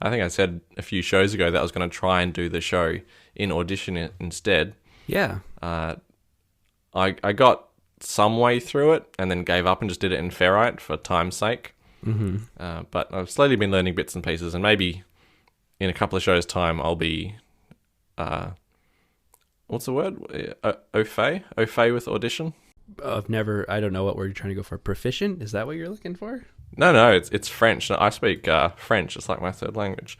I think I said a few shows ago that I was going to try and do the show in Audition instead. Yeah. I got some way through it and then gave up and just did it in Ferrite for time's sake. Mm-hmm. But I've slowly been learning bits and pieces, and maybe in a couple of shows' time I'll be... what's the word? Au fait? Au fait with Audition? I don't know what word you're trying to go for. Proficient? Is that what you're looking for? No, it's French. I speak French. It's like my third language.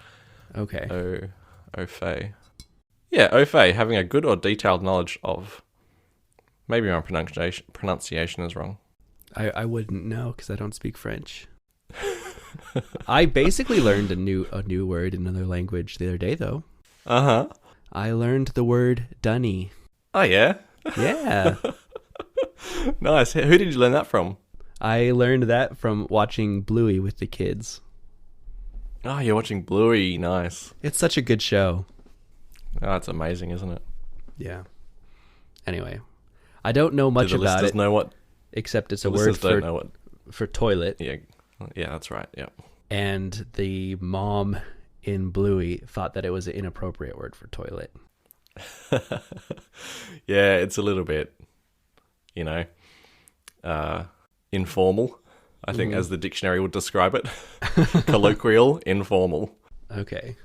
Okay. Au fait. Yeah, au fait, having a good or detailed knowledge of... Maybe my pronunciation is wrong. I wouldn't know because I don't speak French. I basically learned a new word in another language the other day, though. Uh-huh. I learned the word dunny. Oh, yeah? Yeah. Nice. Who did you learn that from? I learned that from watching Bluey with the kids. Oh, you're watching Bluey. Nice. It's such a good show. Oh, it's amazing, isn't it? Yeah. Anyway, I don't know much Do the about listeners it. know what? Except it's The a word listeners don't know what. for toilet. Yeah, that's right. Yeah. And the mom in Bluey thought that it was an inappropriate word for toilet. Yeah, it's a little bit, informal, I think, as the dictionary would describe it. Colloquial, informal, Okay.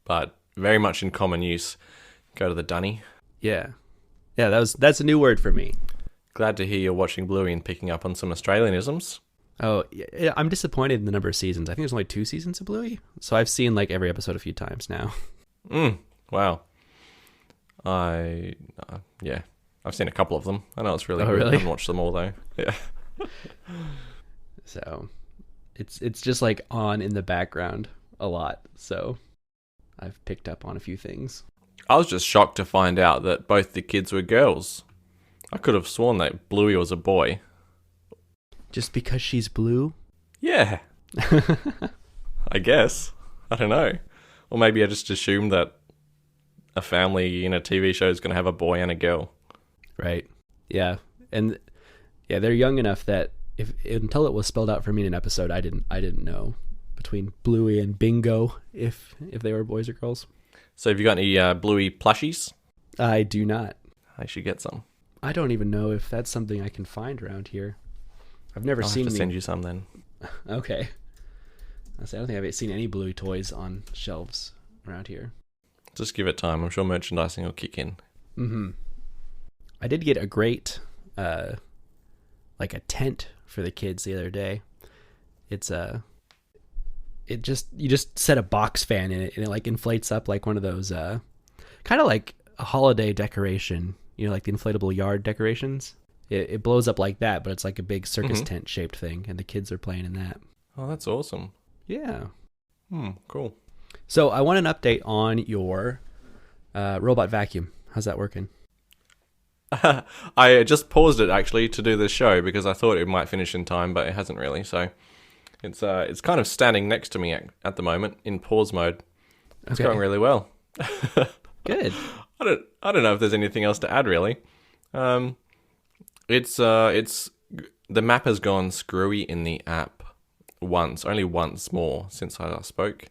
but very much in common use. Go to the dunny. Yeah. Yeah, that's a new word for me. Glad to hear you're watching Bluey and picking up on some Australianisms. Oh, yeah, I'm disappointed in the number of seasons. I think there's only 2 seasons of Bluey. So I've seen like every episode a few times now. Wow. I've seen a couple of them. I know it's really good. Really? I haven't watched them all though. Yeah. So it's just like on in the background a lot. So I've picked up on a few things. I was just shocked to find out that both the kids were girls. I could have sworn that Bluey was a boy. Just because she's blue? Yeah. I guess. I don't know. Or maybe I just assumed that a family in a TV show is going to have a boy and a girl. Right. Yeah. And yeah, they're young enough that until it was spelled out for me in an episode, I didn't know between Bluey and Bingo if they were boys or girls. So have you got any Bluey plushies? I do not. I should get some. I don't even know if that's something I can find around here. I've never I'll seen have to any. send you some then. Okay. I don't think I've seen any Bluey toys on shelves around here. Just give it time. I'm sure merchandising will kick in. Mm-hmm. I did get a great, like a tent for the kids the other day. It's you just set a box fan in it and it like inflates up like one of those, kind of like a holiday decoration, like the inflatable yard decorations. It blows up like that, but it's like a big circus tent shaped thing, and the kids are playing in that. Oh, that's awesome. Yeah. Cool. So I want an update on your robot vacuum. How's that working? I just paused it actually to do this show because I thought it might finish in time, but it hasn't really. So it's kind of standing next to me at the moment in pause mode. It's going really well. Good. I don't know if there's anything else to add really. It's the map has gone screwy in the app only once more since I last spoke.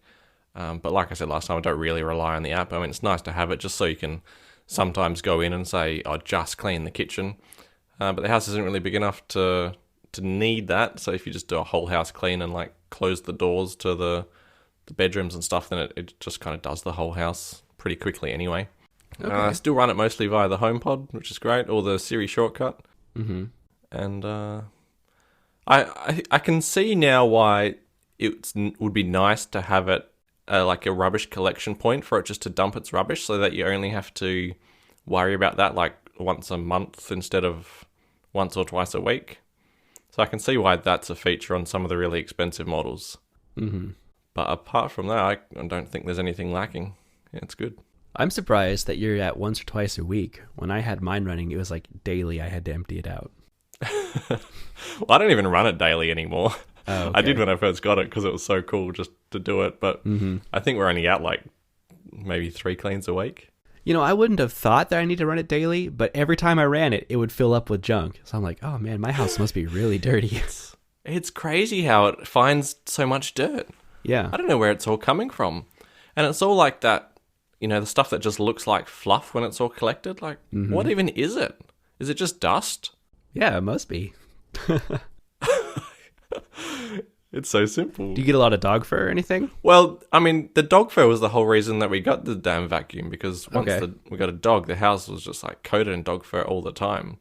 But like I said last time, I don't really rely on the app. I mean, it's nice to have it just so you can sometimes go in and say, "I just clean the kitchen," but the house isn't really big enough to need that. So if you just do a whole house clean and like close the doors to the bedrooms and stuff, then it just kind of does the whole house pretty quickly anyway. Okay. I still run it mostly via the HomePod, which is great, or the Siri shortcut. Mm-hmm. And I can see now why it would be nice to have it like a rubbish collection point for it just to dump its rubbish, so that you only have to worry about that like once a month instead of once or twice a week. So I can see why that's a feature on some of the really expensive models. Mm-hmm. But apart from that, I don't think there's anything lacking. Yeah, it's good. I'm surprised that you're at once or twice a week. When I had mine running, it was like daily. I had to empty it out. Well, I don't even run it daily anymore. Oh, okay. I did when I first got it because it was so cool just to do it. But I think we're only at like maybe 3 cleans a week. I wouldn't have thought that I need to run it daily, but every time I ran it, it would fill up with junk. So I'm like, oh man, my house must be really dirty. It's crazy how it finds so much dirt. Yeah. I don't know where it's all coming from. And it's all like that, the stuff that just looks like fluff when it's all collected. Like, what even is it? Is it just dust? Yeah, it must be. It's so simple. Do you get a lot of dog fur or anything? Well, I mean, the dog fur was the whole reason that we got the damn vacuum, because once we got a dog, the house was just like coated in dog fur all the time.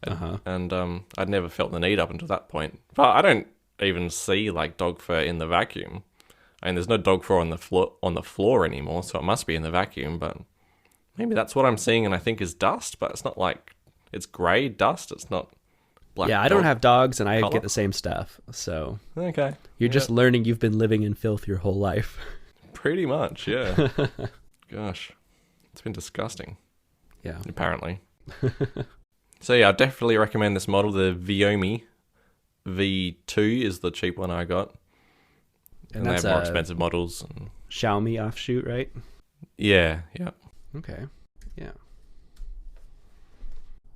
And I'd never felt the need up until that point. But I don't even see like dog fur in the vacuum. I mean, there's no dog fur on the floor anymore, so it must be in the vacuum. But maybe that's what I'm seeing, and I think is dust. But it's not like it's grey dust. It's not black. Yeah, I don't have dogs, and I color. get the same stuff. So Okay, you're just learning. You've been living in filth your whole life. pretty much. Yeah. Gosh, it's been disgusting. Yeah. Apparently. So yeah, I definitely recommend this model. The Viomi V2 is the cheap one I got. And they have more expensive models. Xiaomi offshoot, right? Yeah. Okay. Yeah.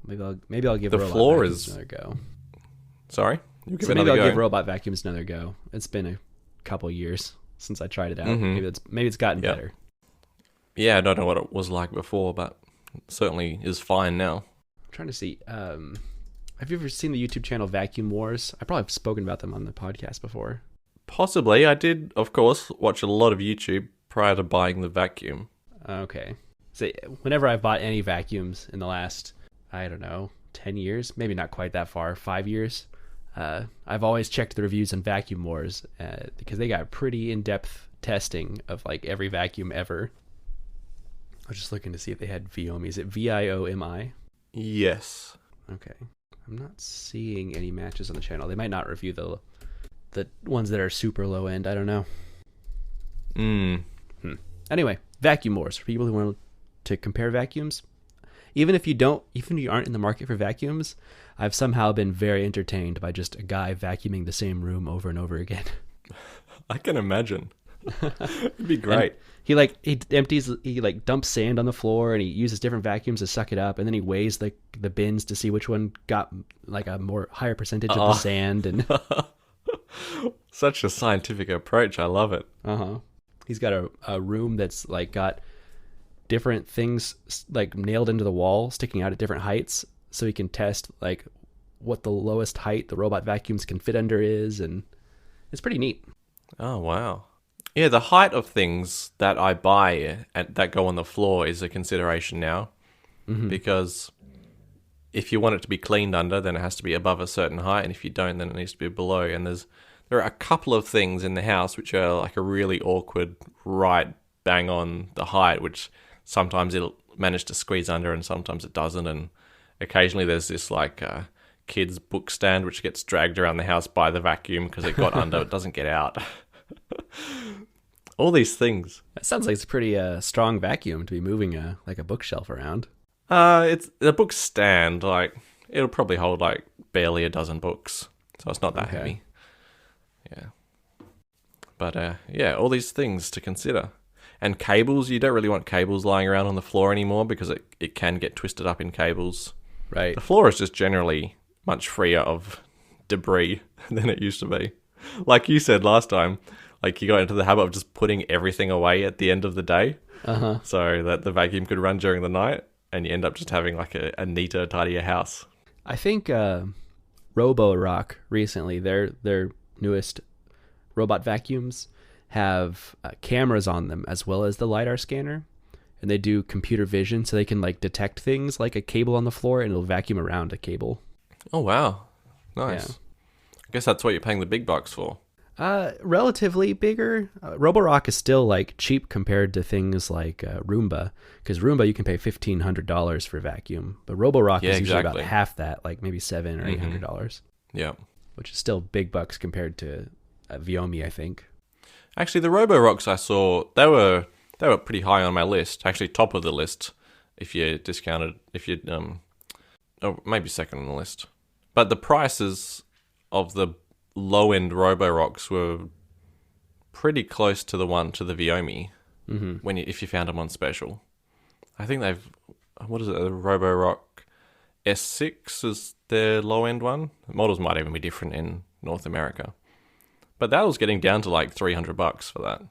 Maybe I'll give the robot floor vacuums is another go. Sorry, you give So maybe another I'll go. give robot vacuums another go. It's been a couple years since I tried it out. Mhm. Maybe it's gotten better. Yeah, I don't know what it was like before, but it certainly is fine now. I'm trying to see. Have you ever seen the YouTube channel Vacuum Wars? I probably have spoken about them on the podcast before. Possibly. I did, of course, watch a lot of YouTube prior to buying the vacuum. Okay. So whenever I've bought any vacuums in the last, I don't know, 10 years, maybe not quite that far, 5 years, I've always checked the reviews on Vacuum Wars because they got pretty in-depth testing of like every vacuum ever. I was just looking to see if they had Viomi. Is it Viomi? Yes. Okay. I'm not seeing any matches on the channel. They might not review the ones that are super low end. I don't know. Anyway, Vacuum Wars. For people who want to compare vacuums, even if you aren't in the market for vacuums, I've somehow been very entertained by just a guy vacuuming the same room over and over again. I can imagine. It'd be great. And he dumps sand on the floor, and he uses different vacuums to suck it up, and then he weighs the bins to see which one got like a more higher percentage of the sand. And such a scientific approach. I love it. He's got a room that's like got different things like nailed into the wall, sticking out at different heights, so he can test like what the lowest height the robot vacuums can fit under is, and it's pretty neat. Oh wow. Yeah, the height of things that I buy and that go on the floor is a consideration now, because if you want it to be cleaned under, then it has to be above a certain height, and if you don't, then it needs to be below. And there are a couple of things in the house which are like a really awkward right bang on the height, which sometimes it'll manage to squeeze under and sometimes it doesn't. And occasionally there's this like kid's book stand which gets dragged around the house by the vacuum because it got under, it doesn't get out. All these things. That sounds like it's a pretty strong vacuum to be moving a bookshelf around. It's the book stand, like it'll probably hold like barely a dozen books, so it's not that heavy. Yeah, but all these things to consider. And cables, you don't really want cables lying around on the floor anymore because it can get twisted up in cables. Right. The floor is just generally much freer of debris than it used to be. Like you said last time, like you got into the habit of just putting everything away at the end of the day, so that the vacuum could run during the night, and you end up just having like a neater, tidier house. I think Roborock recently, their newest robot vacuums have cameras on them as well as the LiDAR scanner, and they do computer vision, so they can like detect things like a cable on the floor, and it'll vacuum around a cable. Oh wow, nice. Yeah. I guess that's what you're paying the big bucks for. Relatively bigger. Roborock is still like cheap compared to things like Roomba, because Roomba you can pay $1,500 for vacuum, but Roborock is usually about half that, like maybe $700 or $800. Yeah, which is still big bucks compared to Viomi, I think. Actually, the Roborocks I saw, they were pretty high on my list. Actually, top of the list if you discounted, maybe second on the list. But the prices of the low-end Roborocks were pretty close to the Viomi if you found them on special. I think the Roborock S6 is their low-end one. The models might even be different in North America. But that was getting down to like $300 for that.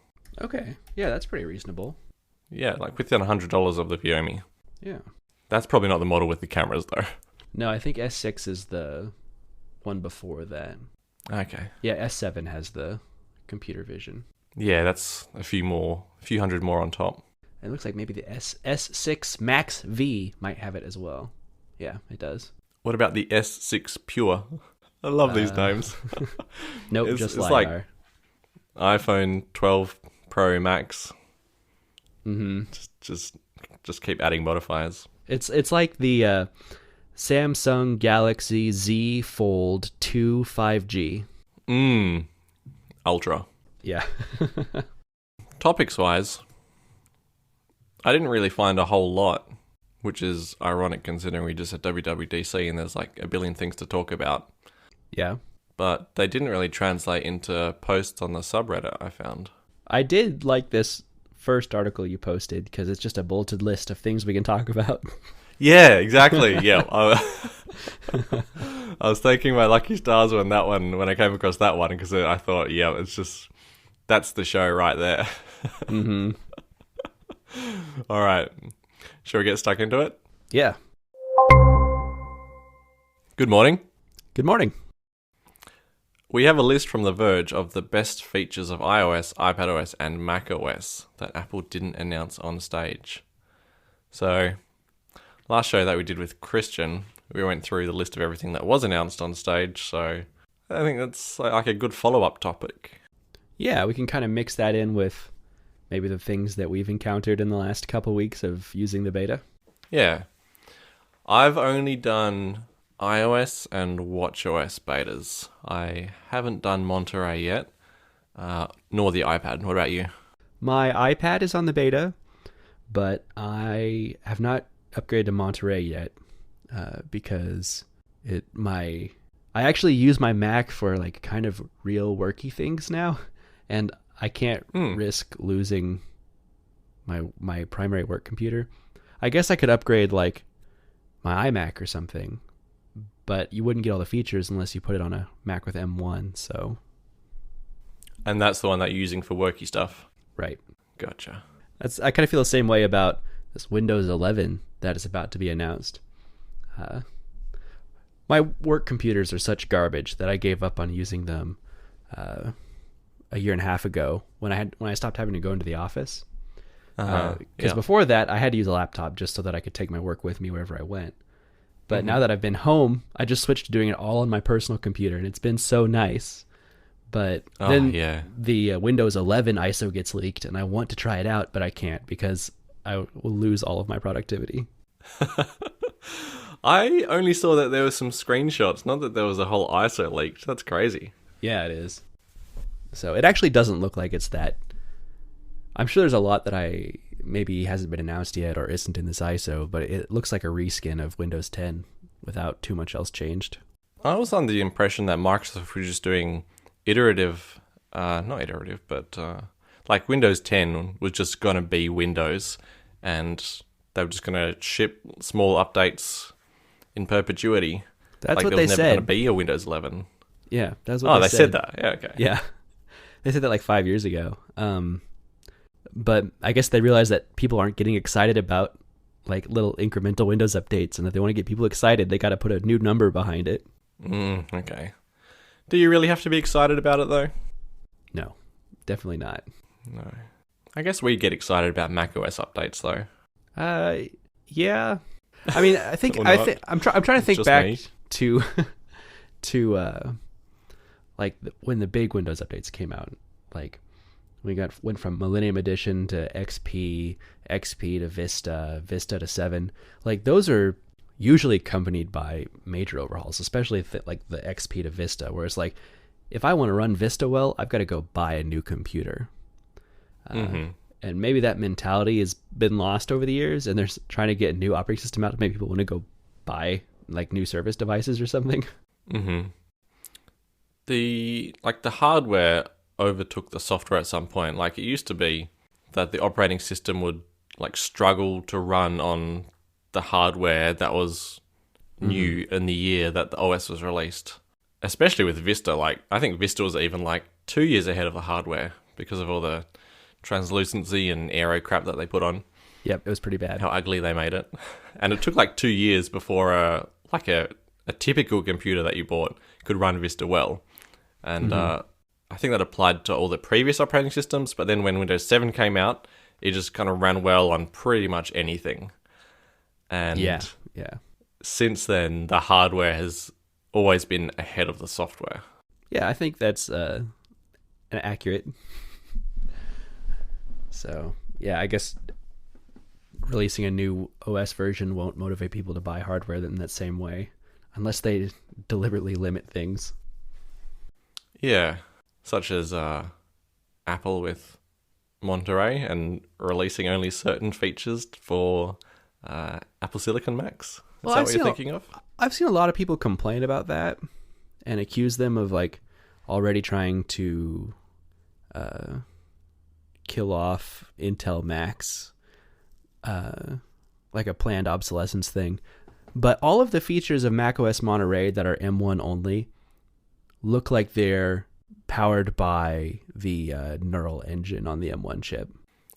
Okay. Yeah, that's pretty reasonable. Yeah, like within $100 of the Viomi. Yeah. That's probably not the model with the cameras though. No, I think S6 is the one before that. Okay. Yeah, S7 has the computer vision. Yeah, that's a few hundred more on top. It looks like maybe the S6 Max V might have it as well. Yeah, it does. What about the S6 Pure? I love these names. Nope, just it's LiDAR. like iPhone 12 Pro Max. Mm-hmm. Just keep adding modifiers. It's like the Samsung Galaxy Z Fold 2 5G. Ultra. Yeah. Topics-wise, I didn't really find a whole lot, which is ironic considering we just had WWDC and there's like a billion things to talk about. Yeah. But they didn't really translate into posts on the subreddit, I found. I did like this first article you posted because it's just a bulleted list of things we can talk about. Yeah, exactly. Yeah. I was taking my lucky stars when I came across that one because I thought, yeah, that's the show right there. Mm-hmm. All right. Shall we get stuck into it? Yeah. Good morning. Good morning. We have a list from The Verge of the best features of iOS, iPadOS, and macOS that Apple didn't announce on stage. So, last show that we did with Christian, we went through the list of everything that was announced on stage, so I think that's like a good follow-up topic. Yeah, we can kind of mix that in with maybe the things that we've encountered in the last couple weeks of using the beta. Yeah. I've only done iOS and watchOS betas. I haven't done Monterey yet, nor the iPad. What about you? My iPad is on the beta, but I have not upgraded to Monterey yet because I actually use my Mac for like kind of real worky things now, and I can't risk losing my primary work computer. I guess I could upgrade like my iMac or something, but you wouldn't get all the features unless you put it on a Mac with M1, so... And that's the one that you're using for worky stuff? Right. Gotcha. I kind of feel the same way about this Windows 11 that is about to be announced. My work computers are such garbage that I gave up on using them a year and a half ago when I stopped having to go into the office. Because before that, I had to use a laptop just so that I could take my work with me wherever I went. But now that I've been home, I just switched to doing it all on my personal computer, and it's been so nice. But then the Windows 11 ISO gets leaked, and I want to try it out, but I can't because I will lose all of my productivity. I only saw that there were some screenshots, not that there was a whole ISO leaked. That's crazy. Yeah, it is. So it actually doesn't look like it's that. I'm sure there's a lot that maybe hasn't been announced yet or isn't in this ISO, but it looks like a reskin of Windows 10 without too much else changed. I was under the impression that Microsoft was just doing like Windows 10 was just going to be Windows, and they were just going to ship small updates in perpetuity. That's like what there they was never said. going to be a Windows 11. Yeah, that's what they said. Said that. Yeah, okay. Yeah. They said that like 5 years ago. But I guess they realized that people aren't getting excited about like little incremental Windows updates, and that they want to get people excited, they got to put a new number behind it. Okay. Do you really have to be excited about it though? No, definitely not. No. I guess we get excited about macOS updates though. Yeah. I mean, I think I'm trying to think back to like when the big Windows updates came out. Like went from Millennium Edition to XP to Vista to 7. Like those are usually accompanied by major overhauls, especially like the XP to Vista, where it's like, if I want to run Vista well, I've got to go buy a new computer. And maybe that mentality has been lost over the years, and they're trying to get a new operating system out. Maybe people want to go buy like new service devices or something. The hardware overtook the software at some point. Like it used to be that the operating system would like struggle to run on the hardware that was new in the year that the OS was released. Especially with Vista. Like I think Vista was even like 2 years ahead of the hardware because of all the translucency and aero crap that they put on. Yep, it was pretty bad. How ugly they made it. And it took like 2 years before a typical computer that you bought could run Vista well. And I think that applied to all the previous operating systems, but then when Windows 7 came out, it just kind of ran well on pretty much anything. And Yeah. since then, the hardware has always been ahead of the software. Yeah, I think that's an accurate. So, yeah, I guess releasing a new OS version won't motivate people to buy hardware in that same way, unless they deliberately limit things. Yeah, such as Apple with Monterey and releasing only certain features for Apple Silicon Macs. Is that what you're thinking of? I've seen a lot of people complain about that and accuse them of like already trying to kill off Intel Macs, like a planned obsolescence thing. But all of the features of macOS Monterey that are M1 only look like they're powered by the neural engine on the M1 chip.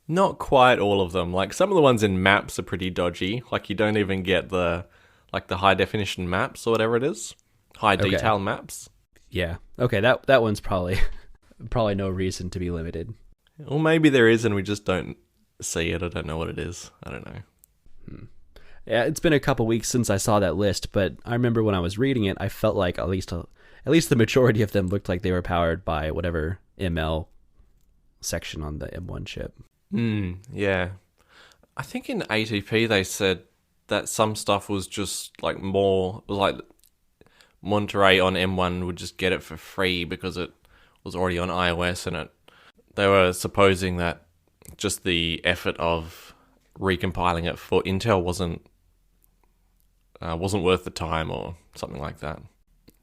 Not quite all of them. Like some of the ones in maps are pretty dodgy. Like you don't even get the high definition maps or whatever it is. High detail maps. Yeah. Okay, that one's probably no reason to be limited. Or maybe there is and we just don't see it. I don't know what it is. I don't know. Yeah, it's been a couple weeks since I saw that list, but I remember when I was reading it, I felt like at least the majority of them looked like they were powered by whatever ML section on the M1 chip. Yeah. I think in ATP they said that some stuff was just like more like Monterey on M1 would just get it for free because it was already on iOS, and they were supposing that just the effort of recompiling it for Intel wasn't worth the time or something like that.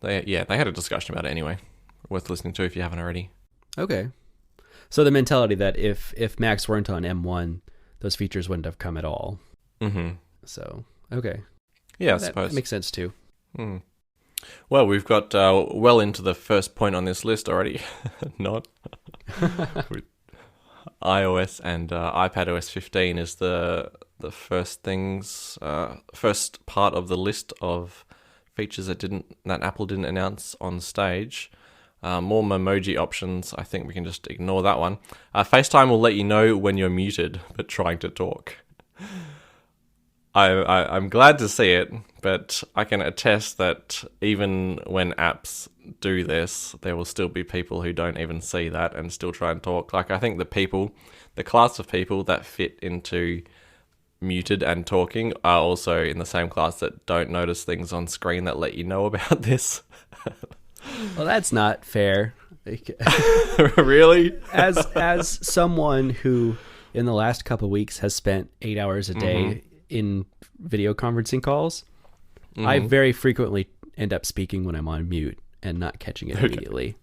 They had a discussion about it anyway. Worth listening to if you haven't already. Okay. So the mentality that if Macs weren't on M1, those features wouldn't have come at all. Mm-hmm. So, okay. Yeah, I that suppose. makes sense too. Well, we've got well into the first point on this list already. Not. With iOS and iPadOS 15 is the first things, first part of the list of features that Apple didn't announce on stage. More Memoji options. I think we can just ignore that one. FaceTime will let you know when you're muted but trying to talk. I'm glad to see it, but I can attest that even when apps do this, there will still be people who don't even see that and still try and talk. Like I think the class of people that fit into muted and talking are also in the same class that don't notice things on screen that let you know about this. Well, that's not fair. Really? As someone who in the last couple of weeks has spent 8 hours a day in video conferencing calls, I very frequently end up speaking when I'm on mute and not catching it immediately.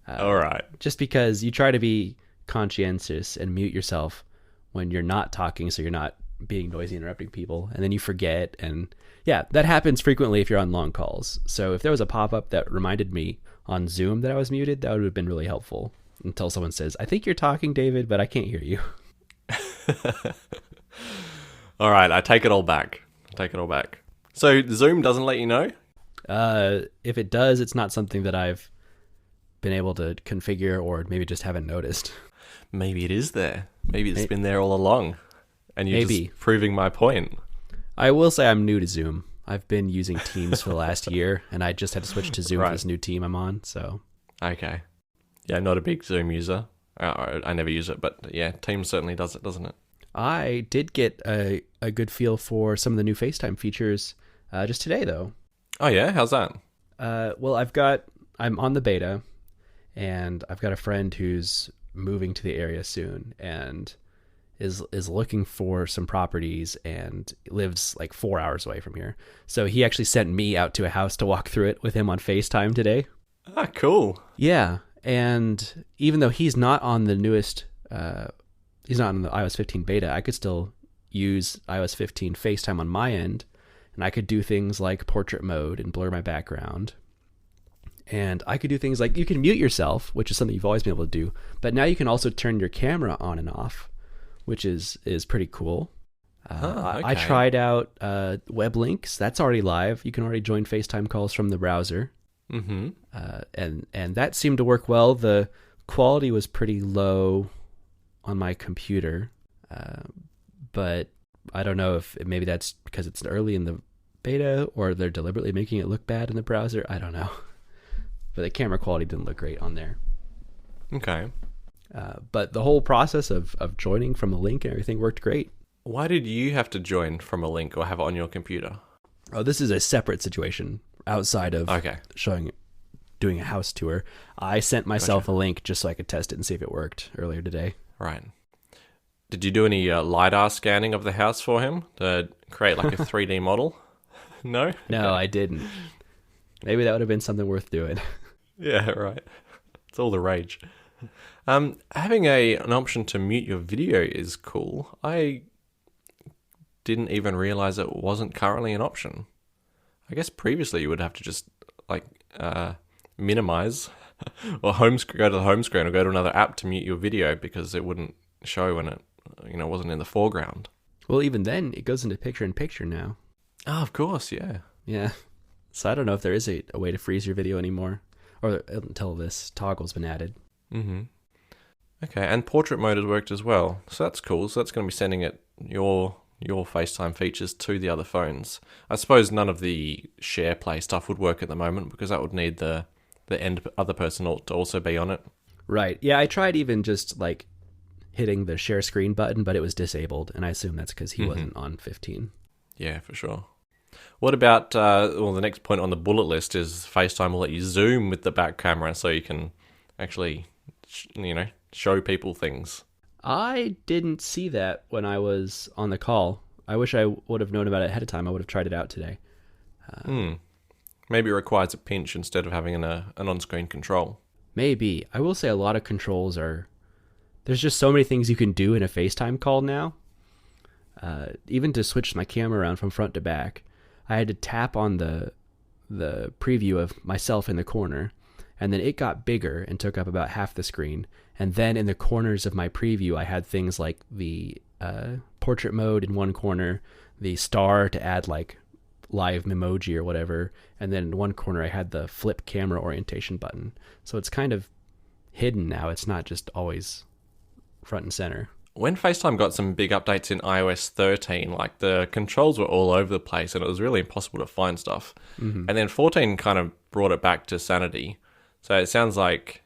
All right. Just because you try to be conscientious and mute yourself when you're not talking, so you're not being noisy, interrupting people, and then you forget. And yeah, that happens frequently if you're on long calls. So if there was a pop-up that reminded me on Zoom that I was muted, that would have been really helpful. Until someone says, "I think you're talking, David, but I can't hear you." All right, I take it all back. So Zoom doesn't let you know? If it does, it's not something that I've been able to configure, or maybe just haven't noticed. Maybe it is there. Maybe it's been there all along. And you're just proving my point. I will say I'm new to Zoom. I've been using Teams for the last year, and I just had to switch to Zoom for this new team I'm on. So okay. Yeah, not a big Zoom user. I never use it, but yeah, Teams certainly does it, doesn't it? I did get a good feel for some of the new FaceTime features just today, though. Oh yeah? How's that? Well, I'm on the beta, and I've got a friend who's moving to the area soon and is looking for some properties and lives like 4 hours away from here. So he actually sent me out to a house to walk through it with him on FaceTime today. Ah, cool. Yeah, and even though he's not on the newest, he's not on the iOS 15 beta, I could still use iOS 15 FaceTime on my end, and I could do things like portrait mode and blur my background. And I could do things like you can mute yourself, which is something you've always been able to do, but now you can also turn your camera on and off, which is pretty cool. I tried out web links. That's already live. You can already join FaceTime calls from the browser. Mm-hmm. And that seemed to work well. The quality was pretty low on my computer, but I don't know if maybe that's because it's early in the beta or they're deliberately making it look bad in the browser. I don't know. But the camera quality didn't look great on there. Okay. But the whole process of joining from a link and everything worked great. Why did you have to join from a link or have it on your computer? Oh, this is a separate situation outside of doing a house tour. I sent myself a link just so I could test it and see if it worked earlier today. Right. Did you do any LiDAR scanning of the house for him to create like a 3D model? No? No, I didn't. Maybe that would have been something worth doing. Yeah, right. It's all the rage. Having an option to mute your video is cool. I didn't even realize it wasn't currently an option. I guess previously you would have to just like minimize or go to the home screen or go to another app to mute your video because it wouldn't show when it wasn't in the foreground. Well, even then it goes into picture-in-picture now. Oh, of course, yeah. Yeah. So I don't know if there is a way to freeze your video anymore, or until this toggle's been added. Mm-hmm. Okay, and portrait mode has worked as well, so that's cool. So that's going to be sending it your FaceTime features to the other phones. I suppose none of the share play stuff would work at the moment because that would need the other person to also be on it. Right. Yeah, I tried even just like hitting the share screen button, but it was disabled, and I assume that's because he wasn't on 15. Yeah, for sure. What about, the next point on the bullet list is FaceTime will let you zoom with the back camera so you can actually, show people things. I didn't see that when I was on the call. I wish I would have known about it ahead of time. I would have tried it out today. Maybe it requires a pinch instead of having an on-screen control. Maybe. I will say a lot of controls there's just so many things you can do in a FaceTime call now. Even to switch my camera around from front to back, I had to tap on the preview of myself in the corner, and then it got bigger and took up about half the screen. And then in the corners of my preview, I had things like the portrait mode in one corner, the star to add like live memoji or whatever, and then in one corner I had the flip camera orientation button. So it's kind of hidden now. It's not just always front and center. When FaceTime got some big updates in iOS 13, like the controls were all over the place and it was really impossible to find stuff. Mm-hmm. And then 14 kind of brought it back to sanity. So it sounds like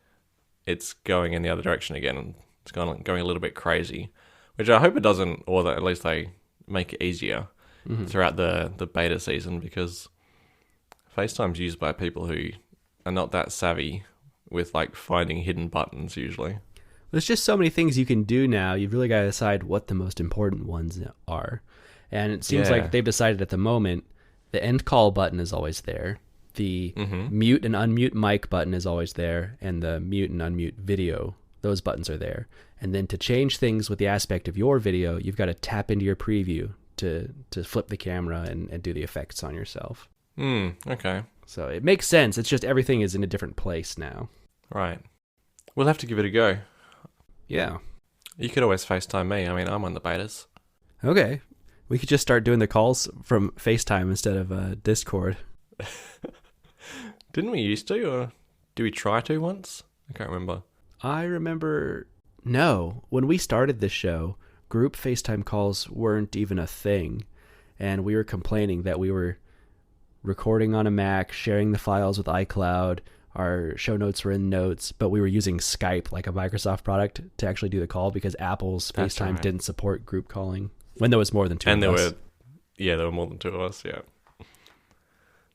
it's going in the other direction again and it's going a little bit crazy, which I hope it doesn't, or that at least they make it easier throughout the beta season, because FaceTime's used by people who are not that savvy with like finding hidden buttons usually. There's just so many things you can do now. You've really got to decide what the most important ones are. And it seems like they've decided at the moment the end call button is always there. The mute and unmute mic button is always there. And the mute and unmute video, those buttons are there. And then to change things with the aspect of your video, you've got to tap into your preview to flip the camera and do the effects on yourself. Okay. So it makes sense. It's just everything is in a different place now. Right. We'll have to give it a go. Yeah. You could always FaceTime me. I mean, I'm on the betas. Okay. We could just start doing the calls from FaceTime instead of Discord. Didn't we used to, or did we try to once? I can't remember. I remember... No. When we started this show, group FaceTime calls weren't even a thing. And we were complaining that we were recording on a Mac, sharing the files with iCloud. Our show notes were in Notes, but we were using Skype, like a Microsoft product, to actually do the call because Apple's FaceTime didn't support group calling when there was more than two of us. There were more than two of us, yeah.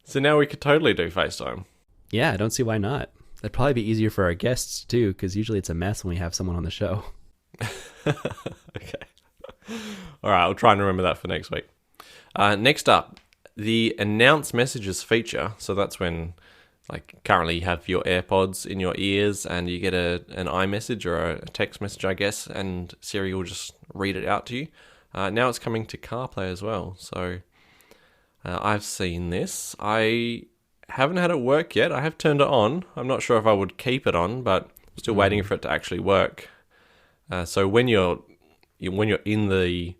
So now we could totally do FaceTime. Yeah, I don't see why not. That'd probably be easier for our guests, too, because usually it's a mess when we have someone on the show. Okay. All right, I'll try and remember that for next week. Next up, the Announce Messages feature. So that's when... Like currently you have your AirPods in your ears and you get an iMessage or a text message, I guess, and Siri will just read it out to you. Now it's coming to CarPlay as well. So I've seen this. I haven't had it work yet. I have turned it on. I'm not sure if I would keep it on, but I'm still waiting for it to actually work. So when you're in the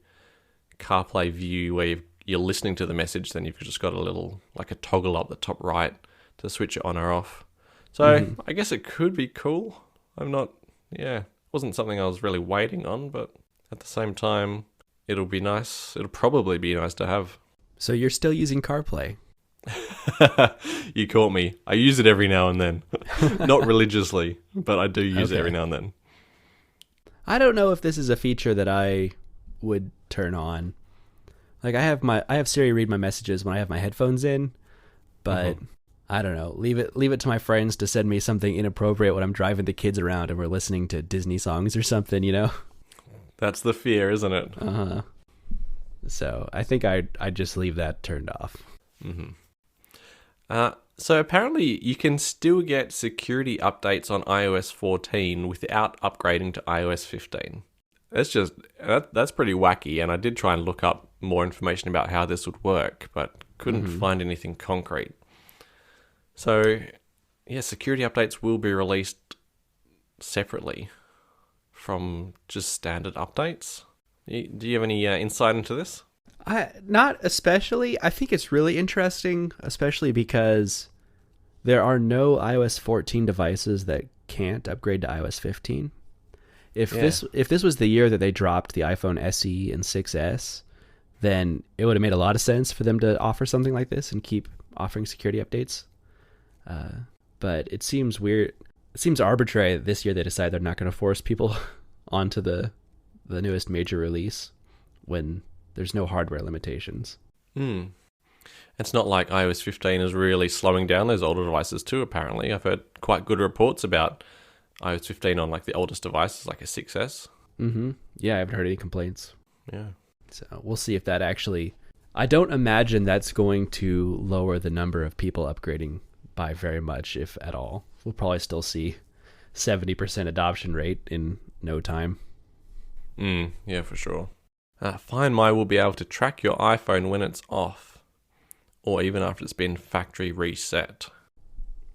CarPlay view where you're listening to the message, then you've just got a little, like a toggle up the top right to switch it on or off. So I guess it could be cool. Wasn't something I was really waiting on, but at the same time, it'll be nice. It'll probably be nice to have. So you're still using CarPlay? You caught me. I use it every now and then. Not religiously, but I do use it every now and then. I don't know if this is a feature that I would turn on. Like I have Siri read my messages when I have my headphones in, but I don't know. Leave it to my friends to send me something inappropriate when I'm driving the kids around and we're listening to Disney songs or something, you know? That's the fear, isn't it? Uh-huh. So I think I'd just leave that turned off. So apparently you can still get security updates on iOS 14 without upgrading to iOS 15. That's pretty wacky, and I did try and look up more information about how this would work, but couldn't find anything concrete. So, yeah, security updates will be released separately from just standard updates. Do you have any insight into this? Not especially. I think it's really interesting, especially because there are no iOS 14 devices that can't upgrade to iOS 15. If this was the year that they dropped the iPhone SE and 6S, then it would have made a lot of sense for them to offer something like this and keep offering security updates. But it seems weird. It seems arbitrary that this year they decide they're not going to force people onto the newest major release when there's no hardware limitations. It's not like iOS 15 is really slowing down those older devices too, apparently. I've heard quite good reports about iOS 15 on like the oldest devices, like a 6S. Yeah, I haven't heard any complaints. Yeah. So we'll see if that actually... I don't imagine that's going to lower the number of people upgrading by very much, if at all. We'll probably still see 70% adoption rate in no time. Yeah, for sure. Find My will be able to track your iPhone when it's off, or even after it's been factory reset.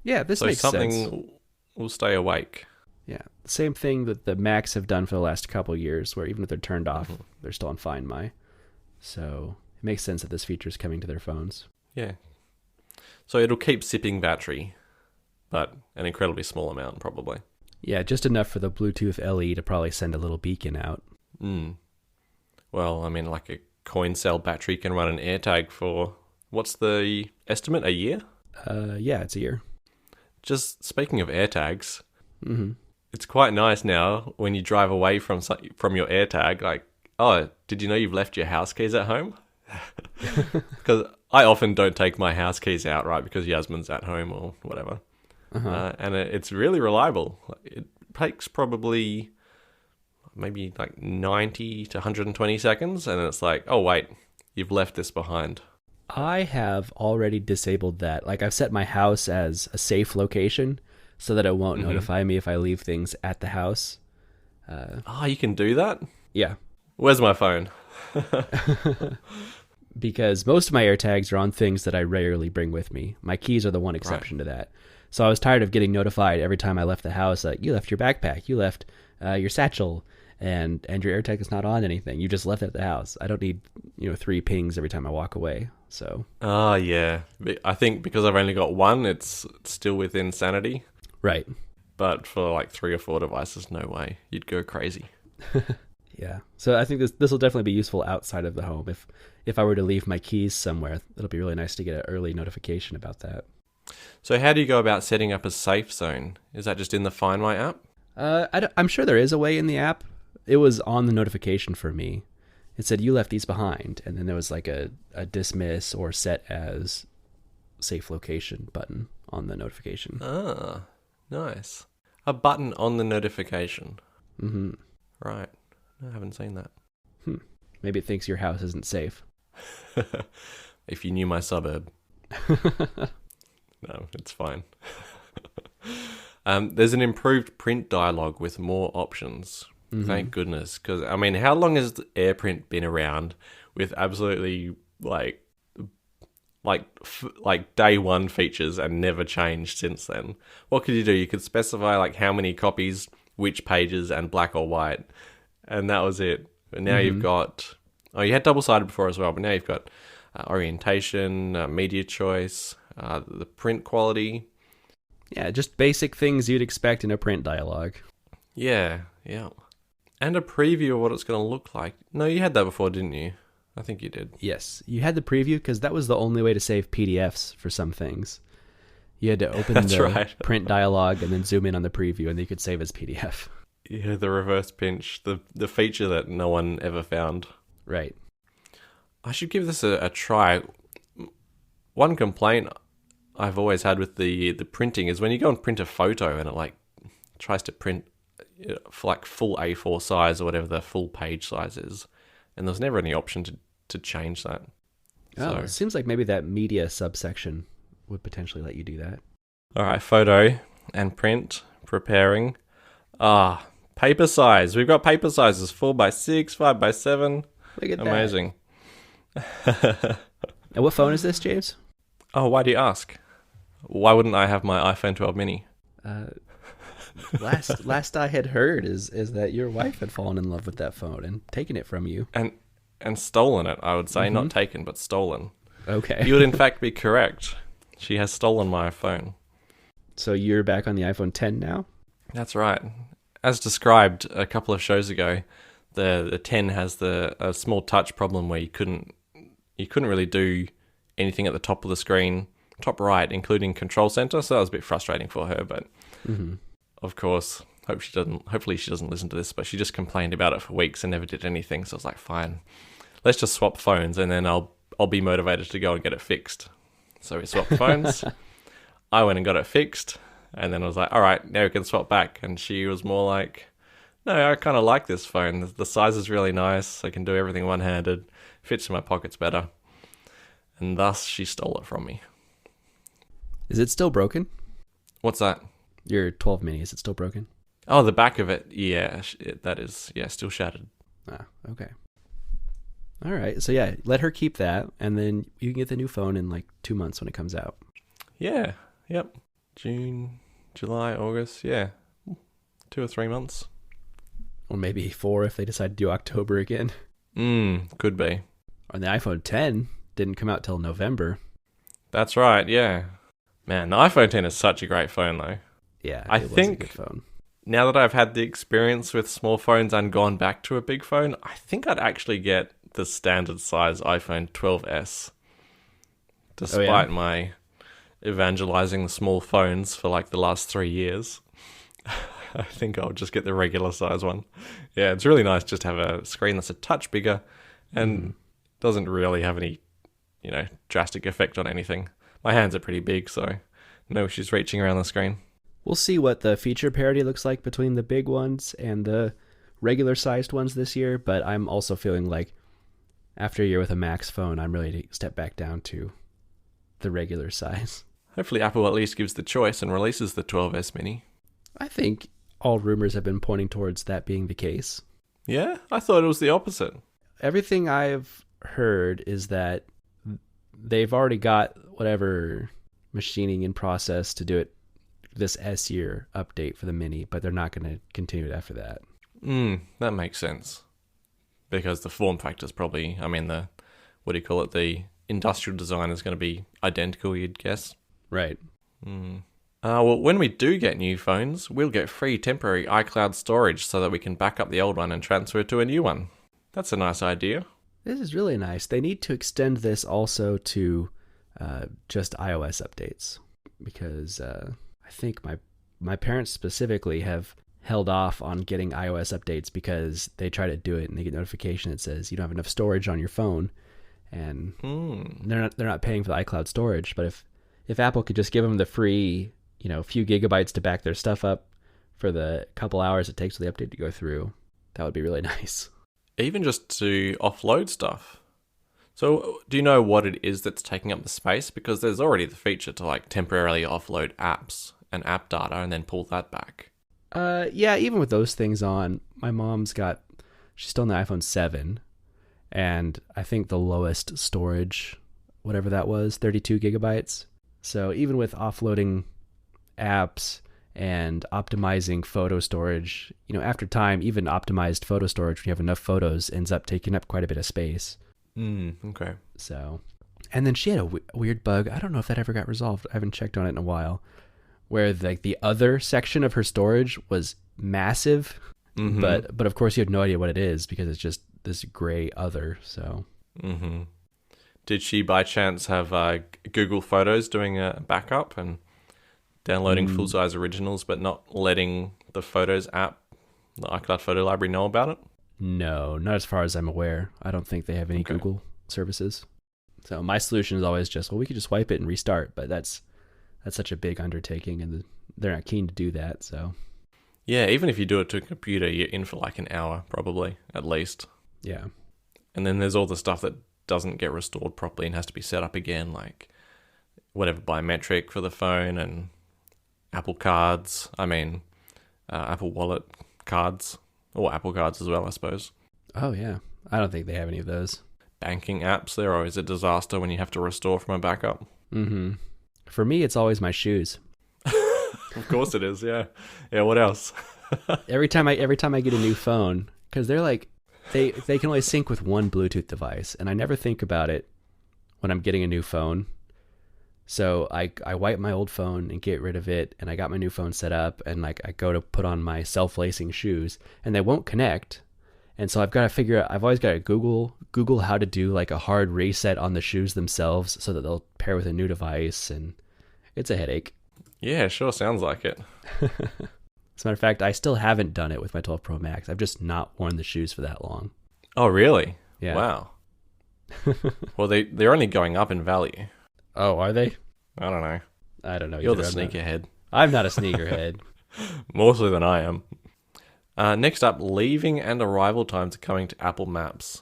Yeah, this makes sense. Something will stay awake. Yeah, same thing that the Macs have done for the last couple years, where even if they're turned off, they're still on Find My. So it makes sense that this feature is coming to their phones. Yeah. So it'll keep sipping battery, but an incredibly small amount, probably. Yeah, just enough for the Bluetooth LE to probably send a little beacon out. Well, I mean, like a coin cell battery can run an AirTag for, what's the estimate, a year? Yeah, it's a year. Just speaking of AirTags, it's quite nice now when you drive away from your AirTag, like, oh, did you know you've left your house keys at home? Because I often don't take my house keys out, right, because Yasmin's at home or whatever. And it's really reliable. It takes probably maybe like 90 to 120 seconds, and it's like, oh, wait, you've left this behind. I have already disabled that. Like, I've set my house as a safe location so that it won't notify me if I leave things at the house. You can do that? Yeah. Where's my phone? Because most of my AirTags are on things that I rarely bring with me. My keys are the one exception to that. So I was tired of getting notified every time I left the house that you left your backpack, you left your satchel, and your AirTag is not on anything. You just left it at the house. I don't need 3 pings every time I walk away. So. Yeah. I think because I've only got one, it's still within sanity. Right. But for like 3 or 4 devices, no way. You'd go crazy. Yeah. So I think this will definitely be useful outside of the home. If I were to leave my keys somewhere, it'll be really nice to get an early notification about that. So how do you go about setting up a safe zone? Is that just in the Find My app? I'm sure there is a way in the app. It was on the notification for me. It said, you left these behind. And then there was like a dismiss or set as safe location button on the notification. Ah, nice. A button on the notification. Right. I haven't seen that. Maybe it thinks your house isn't safe. If you knew my suburb. No, it's fine. There's an improved print dialogue with more options. Thank goodness. Because, I mean, how long has AirPrint been around with absolutely, like, like day one features and never changed since then. What could you do? You could specify like how many copies, which pages, and black or white, and that was it. But now you've got you had double-sided before as well, but now you've got orientation, media choice, the print quality. Yeah, just basic things you'd expect in a print dialogue. Yeah, and a preview of what it's going to look like. No, you had that before, didn't you? I think you did. Yes, you had the preview because that was the only way to save PDFs for some things. You had to open the print dialogue and then zoom in on the preview, and then you could save as PDF. Yeah, the reverse pinch, the feature that no one ever found. Right. I should give this a try. One complaint I've always had with the printing is when you go and print a photo and it like tries to print for like full A4 size or whatever the full page size is, and there's never any option to change that. Oh, it seems like maybe that media subsection would potentially let you do that. All right, photo and print, preparing. Paper size. We've got paper sizes 4x6, 5x7. Look at Amazing. that. And what phone is this, James? Oh, why do you ask? Why wouldn't I have my iPhone 12 mini? Last I had heard is that your wife had fallen in love with that phone and taken it from you. And stolen it, I would say. Not taken, but stolen. Okay. You would in fact be correct. She has stolen my phone. So you're back on the iPhone 10 now? That's right. As described a couple of shows ago, the 10 has a small touch problem where you couldn't really do anything at the top of the screen, top right, including control center. So that was a bit frustrating for her, but of course, hopefully she doesn't listen to this, but she just complained about it for weeks and never did anything. So I was like, fine, let's just swap phones and then I'll be motivated to go and get it fixed. So we swapped phones. I went and got it fixed, and then I was like, all right, now we can swap back. And she was more like, no, I kind of like this phone. The size is really nice. I can do everything one-handed. Fits in my pockets better. And thus, she stole it from me. Is it still broken? What's that? Your 12 mini, is it still broken? Oh, the back of it. Yeah, that is, still shattered. Ah, okay. All right. So yeah, let her keep that, and then you can get the new phone in like 2 months when it comes out. Yeah. Yep. June, July, August. Yeah. 2 or 3 months. Or maybe 4 if they decide to do October again. Could be. And the iPhone 10 didn't come out till November. That's right, yeah. Man, the iPhone 10 is such a great phone, though. Yeah, I it think was a good phone. Now that I've had the experience with small phones and gone back to a big phone, I think I'd actually get the standard size iPhone 12s. Despite my evangelizing the small phones for like the last 3 years. I think I'll just get the regular size one. Yeah, it's really nice just to have a screen that's a touch bigger and doesn't really have any, drastic effect on anything. My hands are pretty big, so no issues reaching around the screen. We'll see what the feature parity looks like between the big ones and the regular sized ones this year, but I'm also feeling like after a year with a Max phone, I'm ready to step back down to the regular size. Hopefully Apple at least gives the choice and releases the 12S mini. I think all rumors have been pointing towards that being the case. Yeah? I thought it was the opposite. Everything I've heard is that they've already got whatever machining in process to do it this S year update for the mini, but they're not going to continue it after that. That makes sense. Because the form factor is probably, the industrial design is going to be identical, you'd guess. Right. Well, when we do get new phones, we'll get free temporary iCloud storage so that we can back up the old one and transfer it to a new one. That's a nice idea. This is really nice. They need to extend this also to just iOS updates, because I think my parents specifically have held off on getting iOS updates because they try to do it and they get notification that says you don't have enough storage on your phone, and they're not paying for the iCloud storage. But if Apple could just give them the free, few gigabytes to back their stuff up for the couple hours it takes for the update to go through, that would be really nice. Even just to offload stuff. So do you know what it is that's taking up the space? Because there's already the feature to like temporarily offload apps and app data and then pull that back. Yeah, even with those things on, my mom's she's still on the iPhone 7, and I think the lowest storage whatever that was, 32 gigabytes. So even with offloading apps and optimizing photo storage, after time, even optimized photo storage, when you have enough photos, ends up taking up quite a bit of space. Okay. So, and then she had a weird bug. I don't know if that ever got resolved. I haven't checked on it in a while, where the other section of her storage was massive, but of course you have no idea what it is because it's just this gray other. So, did she by chance have Google Photos doing a backup and downloading full-size originals, but not letting the Photos app, the iCloud photo library, know about it? No, not as far as I'm aware. I don't think they have any Google services. So my solution is always just, we could just wipe it and restart, but that's such a big undertaking, and they're not keen to do that. So yeah, even if you do it to a computer, you're in for like an hour, probably, at least. Yeah. And then there's all the stuff that doesn't get restored properly and has to be set up again, like whatever biometric for the phone and Apple cards. Apple Wallet cards, or Apple cards as well, I suppose. Oh, yeah. I don't think they have any of those. Banking apps, they're always a disaster when you have to restore from a backup. For me, it's always my shoes. Of course it is, yeah. Yeah, what else? every time I get a new phone, because they're like, they can only sync with one Bluetooth device, and I never think about it when I'm getting a new phone. So I wipe my old phone and get rid of it, and I got my new phone set up, and I go to put on my self-lacing shoes, and they won't connect. And so I've got to figure out, I've always got to Google how to do like a hard reset on the shoes themselves so that they'll pair with a new device, and it's a headache. Yeah, sure sounds like it. As a matter of fact, I still haven't done it with my 12 Pro Max. I've just not worn the shoes for that long. Oh, really? Yeah. Wow. Well, they're only going up in value. Oh, are they? I don't know. I don't know. You're the sneakerhead. I'm not a sneakerhead. More so than I am. Next up, leaving and arrival times are coming to Apple Maps.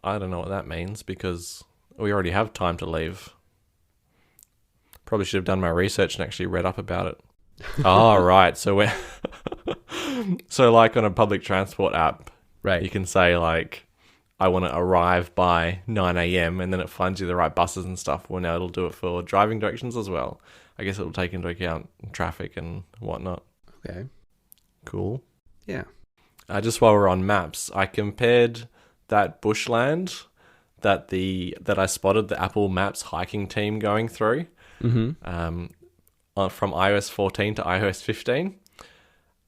I don't know what that means because we already have time to leave. Probably should have done my research and actually read up about it. Oh, right. So we're so like on a public transport app, right? You can say like, I want to arrive by 9 a.m. and then it finds you the right buses and stuff. Well, now it'll do it for driving directions as well. I guess it'll take into account traffic and whatnot. Okay. Cool. Yeah. Just while we're on maps, I compared that bushland that I spotted the Apple Maps hiking team going through from iOS 14 to iOS 15.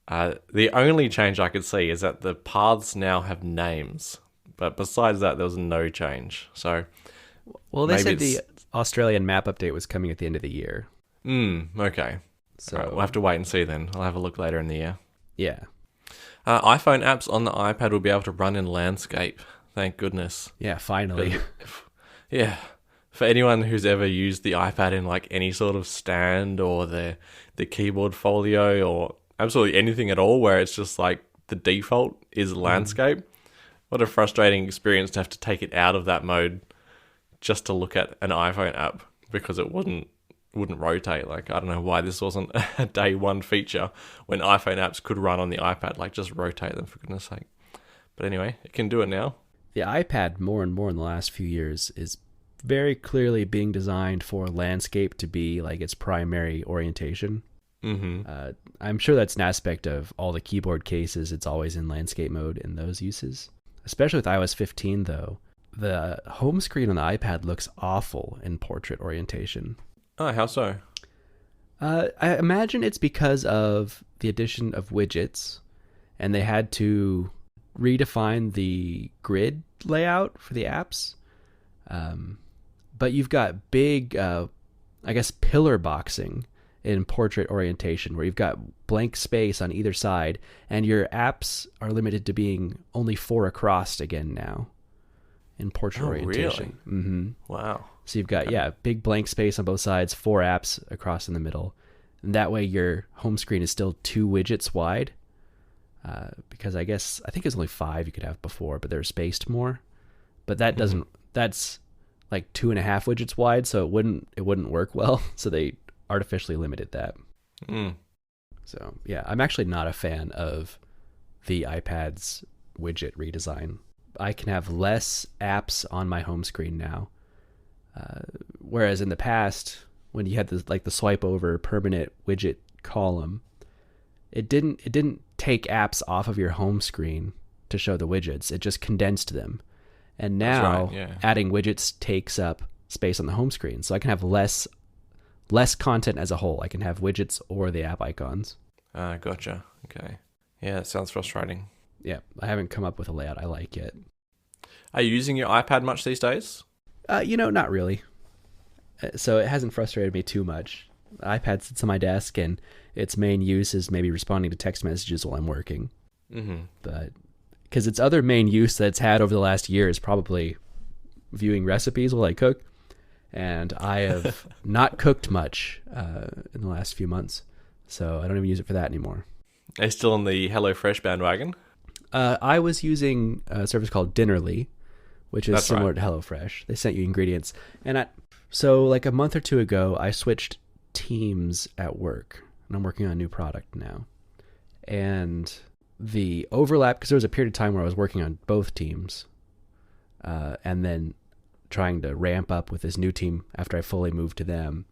The only change I could see is that the paths now have names. But besides that, there was no change. So, well, they said the Australian map update was coming at the end of the year. Okay. So right, we'll have to wait and see then. I'll have a look later in the year. Yeah. iPhone apps on the iPad will be able to run in landscape. Thank goodness. Yeah, finally. Yeah. For anyone who's ever used the iPad in like any sort of stand or the keyboard folio or absolutely anything at all where it's just like the default is landscape. What a frustrating experience to have to take it out of that mode just to look at an iPhone app because it wouldn't rotate. Like, I don't know why this wasn't a day one feature when iPhone apps could run on the iPad. Like, just rotate them for goodness sake. But anyway, it can do it now. The iPad more and more in the last few years is very clearly being designed for landscape to be like its primary orientation. I'm sure that's an aspect of all the keyboard cases. It's always in landscape mode in those uses. Especially with iOS 15, though, the home screen on the iPad looks awful in portrait orientation. Oh, how so? I imagine it's because of the addition of widgets, and they had to redefine the grid layout for the apps. But you've got big, pillar boxing in portrait orientation where you've got blank space on either side and your apps are limited to being only 4 across again now in portrait orientation. Really? Wow. So you've got, big blank space on both sides, 4 apps across in the middle. And that way your home screen is still 2 widgets wide. Because I think it was only 5 you could have before, but they're spaced more. But that doesn't, that's like 2.5 widgets wide. So it wouldn't work well. So they artificially limited that. So yeah, I'm actually not a fan of the iPad's widget redesign. I can have less apps on my home screen now. Whereas in the past, when you had the swipe over permanent widget column, it didn't take apps off of your home screen to show the widgets. It just condensed them. And now adding widgets takes up space on the home screen. So I can have less content as a whole. I can have widgets or the app icons. Gotcha. Okay. Yeah, it sounds frustrating. Yeah, I haven't come up with a layout I like yet. Are you using your iPad much these days? Not really. So it hasn't frustrated me too much. The iPad sits on my desk, and its main use is maybe responding to text messages while I'm working. Mm-hmm. But because its other main use that it's had over the last year is probably viewing recipes while I cook. And I have not cooked much in the last few months, so I don't even use it for that anymore. Are you still on the HelloFresh bandwagon? I was using a service called Dinnerly, which is similar to HelloFresh. They sent you ingredients. So like a month or two ago, I switched teams at work, and I'm working on a new product now. And the overlap, because there was a period of time where I was working on both teams, and then trying to ramp up with this new team after I fully moved to them.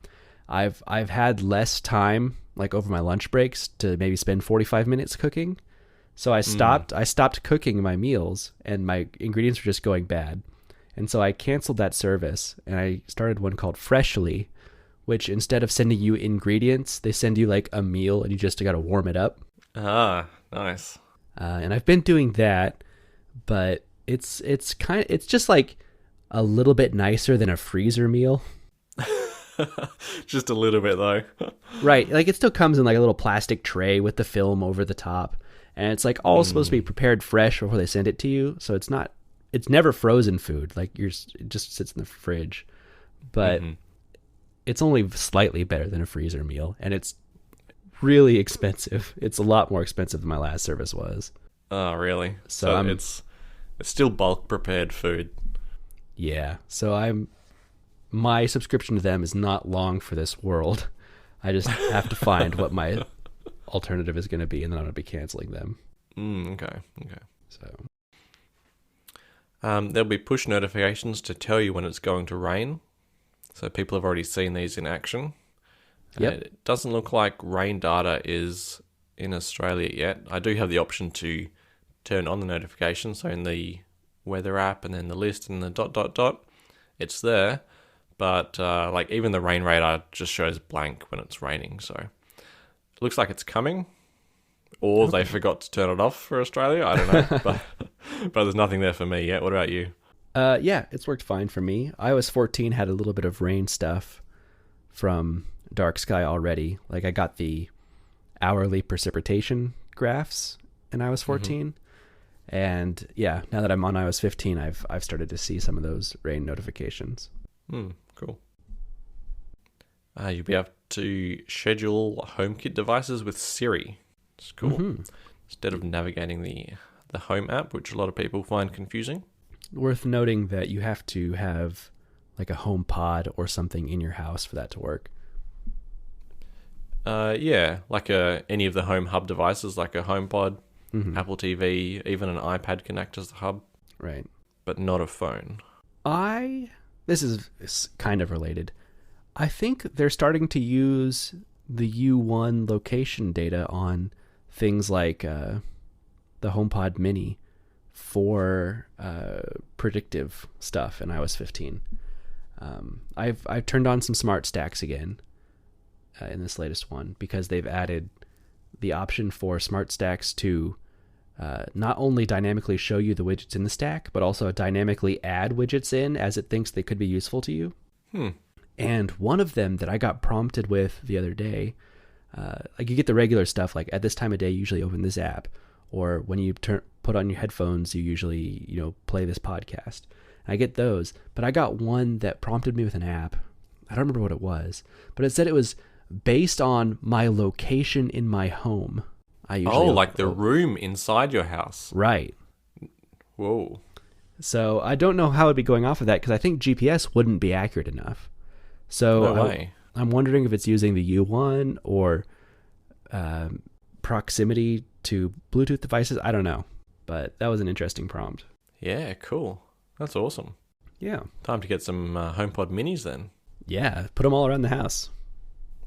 I've had less time, like over my lunch breaks, to maybe spend 45 minutes cooking. So I stopped cooking my meals, and my ingredients were just going bad. And so I canceled that service, and I started one called Freshly, which instead of sending you ingredients, they send you like a meal, and you just got to warm it up. Ah, nice. And I've been doing that, but it's just like a little bit nicer than a freezer meal. Just a little bit though. Right. Like it still comes in like a little plastic tray with the film over the top. And it's like all supposed to be prepared fresh before they send it to you. So it's never frozen food. Like it just sits in the fridge. But it's only slightly better than a freezer meal. And it's really expensive. It's a lot more expensive than my last service was. Oh, really? So it's still bulk prepared food. Yeah. So my subscription to them is not long for this world. I just have to find what my alternative is going to be, and then I'm going to be canceling them. Okay. So there'll be push notifications to tell you when it's going to rain. So people have already seen these in action. Yep. It doesn't look like rain data is in Australia yet. I do have the option to turn on the notification. So in the weather app and then the list and the ... it's there. But like even the rain radar just shows blank when it's raining. So it looks like it's coming. Or they forgot to turn it off for Australia. I don't know. but there's nothing there for me yet. What about you? Yeah, it's worked fine for me. iOS 14 had a little bit of rain stuff from dark sky already. Like I got the hourly precipitation graphs in iOS 14. And yeah, now that I'm on iOS 15, I've started to see some of those rain notifications. Cool. You'll be able to schedule HomeKit devices with Siri. It's cool. Instead of navigating the Home app, which a lot of people find confusing. Worth noting that you have to have like a HomePod or something in your house for that to work. Yeah, like any of the Home Hub devices, like a HomePod, Apple TV, even an iPad can act as the hub. Right. But not a phone. This is kind of related. I think they're starting to use the U1 location data on things like the HomePod Mini for predictive stuff in iOS 15. I've turned on some smart stacks again in this latest one because they've added the option for smart stacks to not only dynamically show you the widgets in the stack, but also dynamically add widgets in as it thinks they could be useful to you. And one of them that I got prompted with the other day, like you get the regular stuff, like at this time of day, you usually open this app, or when you put on your headphones, you usually, play this podcast. And I get those, but I got one that prompted me with an app. I don't remember what it was, but it said it was based on my location in my home. Like the room inside your house. Right. Whoa. So I don't know how it'd be going off of that because I think GPS wouldn't be accurate enough. So no way. I'm wondering if it's using the U1 or proximity to Bluetooth devices. I don't know, but that was an interesting prompt. Yeah, cool. That's awesome. Yeah. Time to get some HomePod minis then. Yeah, put them all around the house.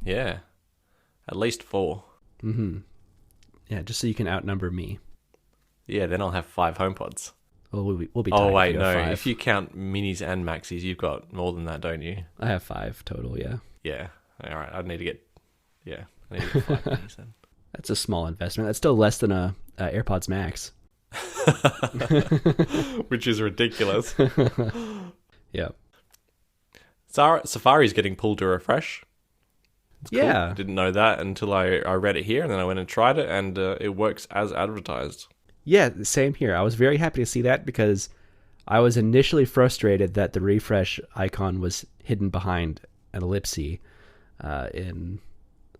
Yeah, at least 4. Mm-hmm. Yeah, just so you can outnumber me. Yeah, then I'll have 5 HomePods. Well, we'll be tied Oh if wait, you no. have 5. If you count minis and maxis, you've got more than that, don't you? I have 5 total, yeah. Yeah. All right. I need to get. Yeah, I need to get 5 minis then. That's a small investment. That's still less than a AirPods Max. Which is ridiculous. Yeah. Safari's getting pulled to refresh. It's cool. Yeah. I didn't know that until I read it here, and then I went and tried it, and it works as advertised. Yeah, same here. I was very happy to see that because I was initially frustrated that the refresh icon was hidden behind an ellipse in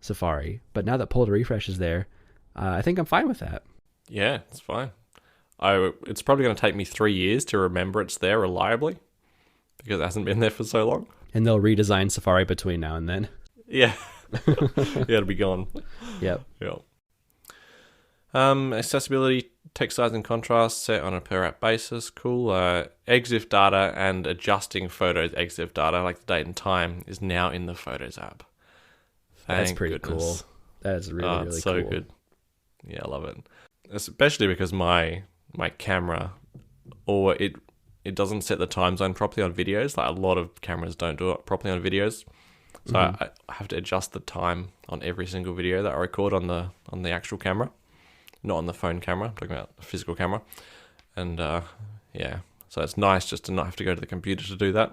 Safari. But now that pull to refresh is there, I think I'm fine with that. Yeah, it's fine. It's probably going to take me 3 years to remember it's there reliably because it hasn't been there for so long. And they'll redesign Safari between now and then. Yeah. Yeah, it'll be gone. Yep. Yeah. Accessibility, text size and contrast set on a per app basis. Cool. EXIF data and adjusting photos EXIF data, like the date and time, is now in the Photos app. That's pretty goodness. Cool. That is really, really so cool. good. Yeah, I love it. Especially because my camera, or it doesn't set the time zone properly on videos. Like a lot of cameras don't do it properly on videos. So I have to adjust the time on every single video that I record on the actual camera, not on the phone camera. I'm talking about a physical camera. And yeah, so it's nice just to not have to go to the computer to do that.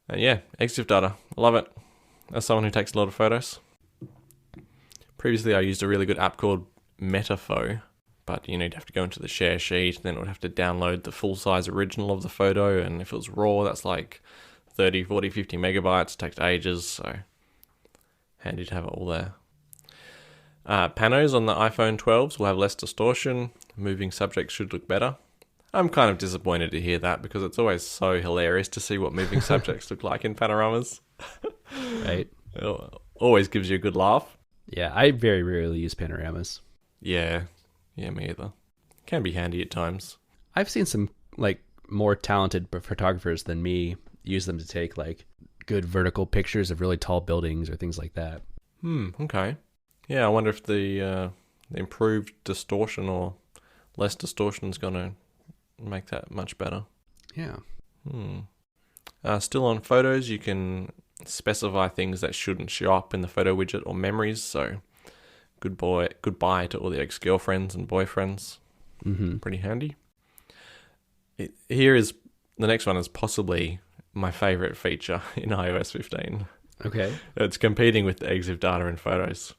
And yeah, EXIF data, I love it. As someone who takes a lot of photos. Previously, I used a really good app called Metapho, but you'd have to go into the share sheet, then it would have to download the full-size original of the photo, and if it was RAW, that's like 30, 40, 50 megabytes. It takes ages, so handy to have it all there. Panos on the iPhone 12s will have less distortion. Moving subjects should look better. I'm kind of disappointed to hear that because it's always so hilarious to see what moving subjects look like in panoramas. Right. It always gives you a good laugh. Yeah, I very rarely use panoramas. Yeah, me either. Can be handy at times. I've seen some more talented photographers than me use them to take good vertical pictures of really tall buildings or things like that. Okay. Yeah, I wonder if the improved distortion or less distortion is going to make that much better. Yeah. Still on photos, you can specify things that shouldn't show up in the photo widget or memories. So goodbye to all the ex-girlfriends and boyfriends. Pretty handy. Here is the next one is possibly my favorite feature in iOS 15. Okay. It's competing with the EXIF data in photos.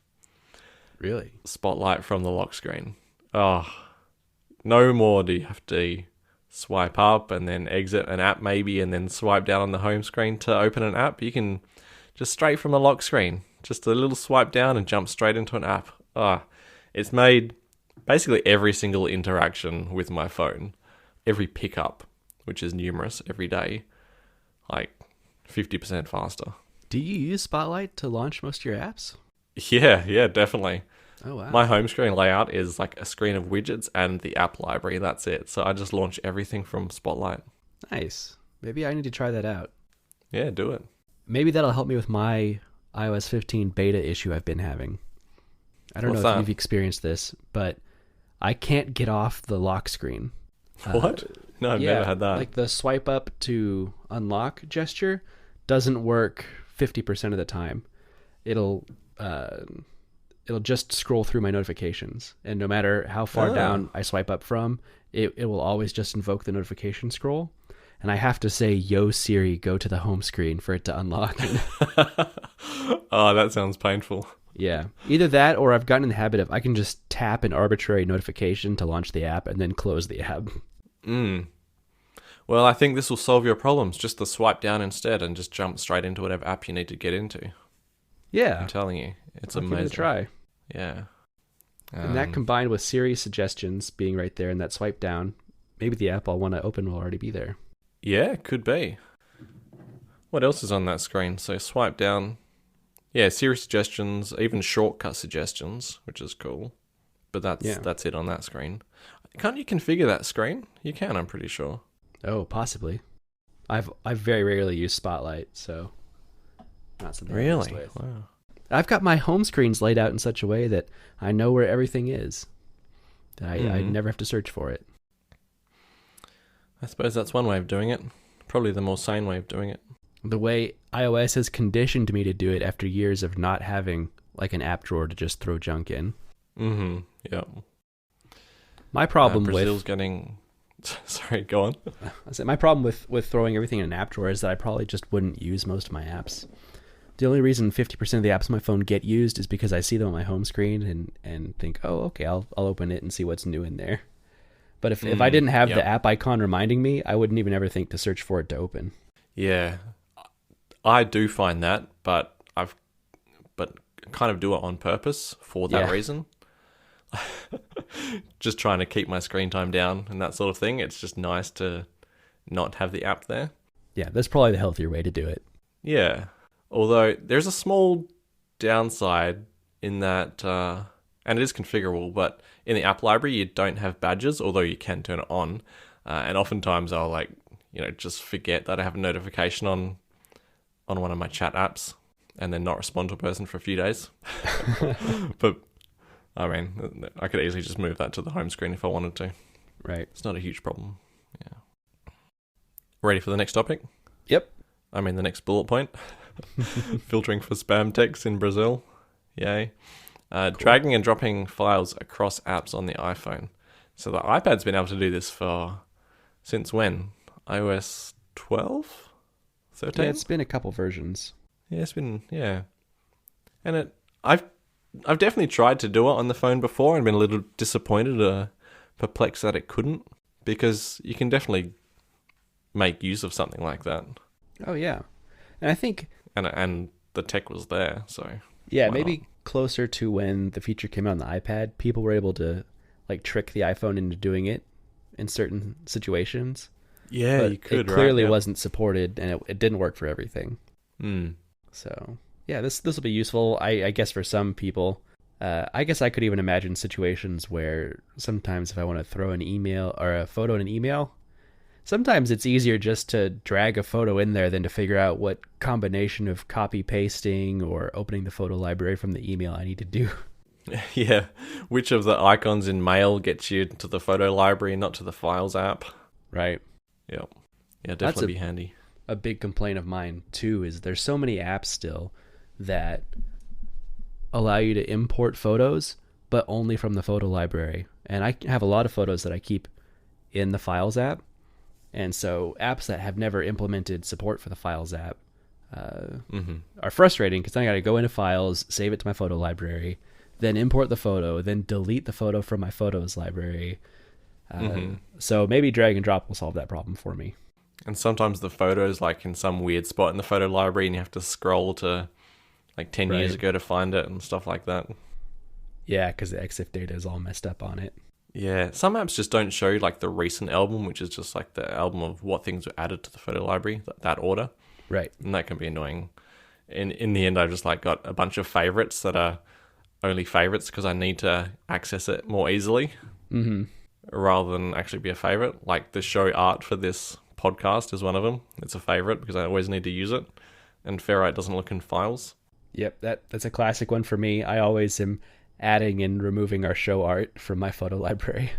Really? Spotlight from the lock screen. Oh, no more do you have to swipe up and then exit an app maybe and then swipe down on the home screen to open an app. You can just straight from the lock screen, just a little swipe down and jump straight into an app. It's made basically every single interaction with my phone, every pickup, which is numerous every day, 50% faster. Do you use Spotlight to launch most of your apps? Yeah, definitely. Oh, wow. My home screen layout is like a screen of widgets and the app library. That's it. So I just launch everything from Spotlight. Nice. Maybe I need to try that out. Yeah, do it. Maybe that'll help me with my iOS 15 beta issue I've been having. I don't know if you've experienced this, but I can't get off the lock screen. What? No, I've never had that. Like the swipe up to unlock gesture doesn't work 50% of the time. It'll just scroll through my notifications, and no matter how far down I swipe up from, it will always just invoke the notification scroll, and I have to say, "Yo Siri, go to the home screen" for it to unlock. Oh, that sounds painful. Yeah, either that or I've gotten in the habit of I can just tap an arbitrary notification to launch the app and then close the app. Well, I think this will solve your problems. Just to swipe down instead and just jump straight into whatever app you need to get into. Yeah, I'm telling you, it's I'll amazing. give it a try. Yeah. And that combined with Siri suggestions being right there and that swipe down, maybe the app I'll want to open will already be there. Yeah, could be. What else is on that screen? So swipe down. Yeah, Siri suggestions, even shortcut suggestions, which is cool. But that's it on that screen. Can't you configure that screen? You can, I'm pretty sure. Oh, possibly. I've very rarely used Spotlight, so Not something I'm used Really? with. Wow. I've got my home screens laid out in such a way that I know where everything is. That I never have to search for it. I suppose that's one way of doing it. Probably the more sane way of doing it. The way iOS has conditioned me to do it after years of not having like an app drawer to just throw junk in. Mm-hmm. Yep. My problem Brazil's getting... Sorry, go on. my problem with throwing everything in an app drawer is that I probably just wouldn't use most of my apps. The only reason 50% of the apps on my phone get used is because I see them on my home screen and think, oh, okay, I'll open it and see what's new in there. But if I didn't have the app icon reminding me, I wouldn't even ever think to search for it to open. Yeah, I do find that, but kind of do it on purpose for that reason. Just trying to keep my screen time down and that sort of thing. It's just nice to not have the app there. Yeah, that's probably the healthier way to do it. Yeah. Although there's a small downside in that, and it is configurable, but in the app library, you don't have badges, although you can turn it on. And oftentimes I'll just forget that I have a notification on one of my chat apps and then not respond to a person for a few days. But I mean, I could easily just move that to the home screen if I wanted to. Right. It's not a huge problem. Yeah. Ready for the next topic? Yep. I mean, the next bullet point. Filtering for spam texts in Brazil. Yay. Cool. Dragging and dropping files across apps on the iPhone. So the iPad's been able to do this since when? iOS 12? 13? Yeah, it's been a couple versions. Yeah, it's been, yeah. And I've definitely tried to do it on the phone before and been a little disappointed, perplexed that it couldn't, because you can definitely make use of something like that. Oh, yeah. And I think... And the tech was there, so... Yeah, maybe closer to when the feature came out on the iPad, people were able to like trick the iPhone into doing it in certain situations. Yeah, but you could, it clearly right? wasn't supported, and it didn't work for everything. So, yeah, this will be useful, I guess, for some people. I guess I could even imagine situations where sometimes if I want to throw an email or a photo in an email, sometimes it's easier just to drag a photo in there than to figure out what combination of copy pasting or opening the photo library from the email I need to do. Yeah, which of the icons in Mail gets you to the photo library and not to the Files app? Right. Yep. Yeah, definitely be handy. A big complaint of mine, too, is there's so many apps still that allow you to import photos, but only from the photo library. And I have a lot of photos that I keep in the Files app. And so apps that have never implemented support for the Files app are frustrating, because then I got to go into Files, save it to my photo library, then import the photo, then delete the photo from my photos library. So maybe drag and drop will solve that problem for me. And sometimes the photo's like in some weird spot in the photo library and you have to scroll to like 10 years ago to find it and stuff like that. Yeah, because the EXIF data is all messed up on it. Yeah, some apps just don't show like the recent album, which is just like the album of what things were added to the photo library, that order. Right. And that can be annoying. In the end, I just like got a bunch of favorites that are only favorites because I need to access it more easily rather than actually be a favorite. Like the show art for this podcast is one of them. It's a favorite because I always need to use it. And Ferrite doesn't look in Files. Yep, that's a classic one for me. I always am adding and removing our show art from my photo library.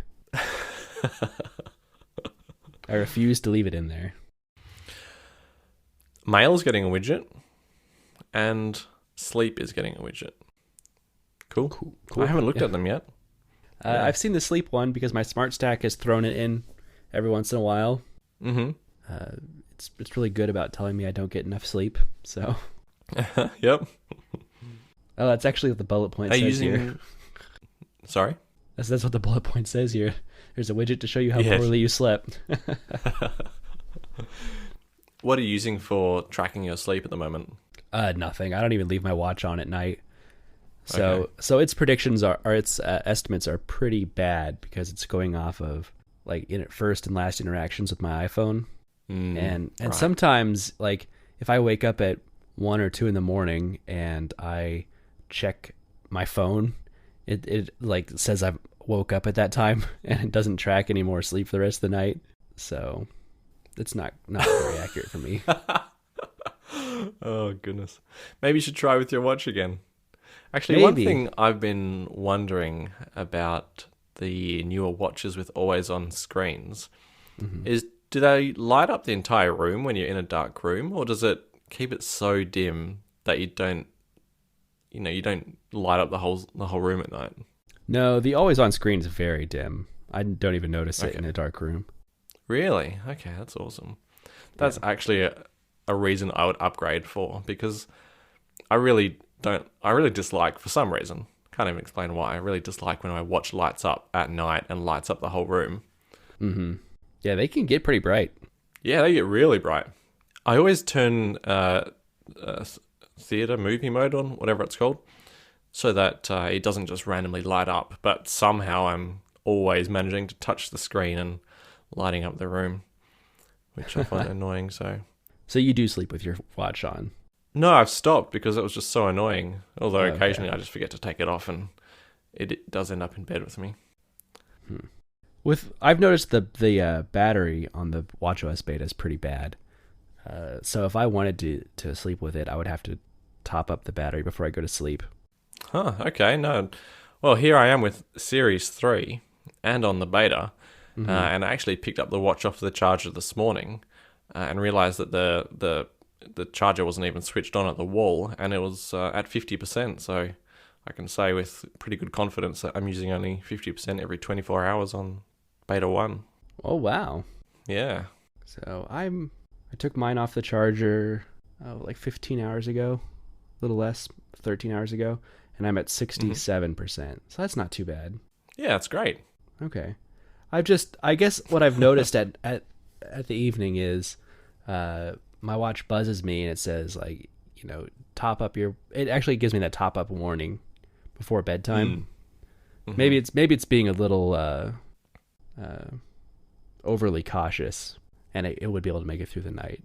I refuse to leave it in there. Mail is getting a widget, and Sleep is getting a widget. Cool. I haven't looked at them yet. I've seen the Sleep one because my Smart Stack has thrown it in every once in a while. It's really good about telling me I don't get enough sleep. So. Yep. Oh, that's actually what the bullet point says here. Sorry? That's what the bullet point says here. There's a widget to show you how poorly you slept. What are you using for tracking your sleep at the moment? Nothing. I don't even leave my watch on at night. So its predictions its estimates are pretty bad because it's going off of like first and last interactions with my iPhone. And sometimes, like, if I wake up at 1 or 2 in the morning and I check my phone, it like says I've woke up at that time, and it doesn't track any more sleep for the rest of the night. So it's not very accurate for me. Oh, goodness. Maybe you should try with your watch again. Actually, one Maybe. thing I've been wondering about the newer watches with always-on screens Hmm. is, do they light up the entire room when you're in a dark room, or does it keep it so dim that you don't light up the whole room at night? No, the always on screen is very dim. I don't even notice it in Okay. a dark room. Really? Okay, that's awesome. Yeah. That's actually a reason I would upgrade for, because I really don't. I really dislike, for some reason, can't even explain why. I really dislike when my watch lights up at night and lights up the whole room. Hmm. Yeah, they can get pretty bright. Yeah, they get really bright. I always turn uh, theater movie mode on, whatever it's called, so that it doesn't just randomly light up. But somehow I'm always managing to touch the screen and lighting up the room, which I find annoying. So So you do sleep with your watch on. no, I've stopped because it was just so annoying. Although Okay. occasionally I just forget to take it off, and it does end up in bed with me. I've noticed the battery on the watchOS beta is pretty bad. So if I wanted to sleep with it, I would have to top up the battery before I go to sleep. Huh, okay, no. Well, here I am with Series 3 and on the beta, and I actually picked up the watch off the charger this morning and realized that the charger wasn't even switched on at the wall, and it was at 50%, so I can say with pretty good confidence that I'm using only 50% every 24 hours on beta 1. Oh wow! Yeah. So I took mine off the charger like 15 hours ago, a little less, 13 hours ago, and I'm at 67%. So that's not too bad. Yeah, that's great. Okay. I guess what I've noticed at the evening is my watch buzzes me and it says like, top up it actually gives me that top up warning before bedtime. Maybe it's being a little overly cautious, and it would be able to make it through the night.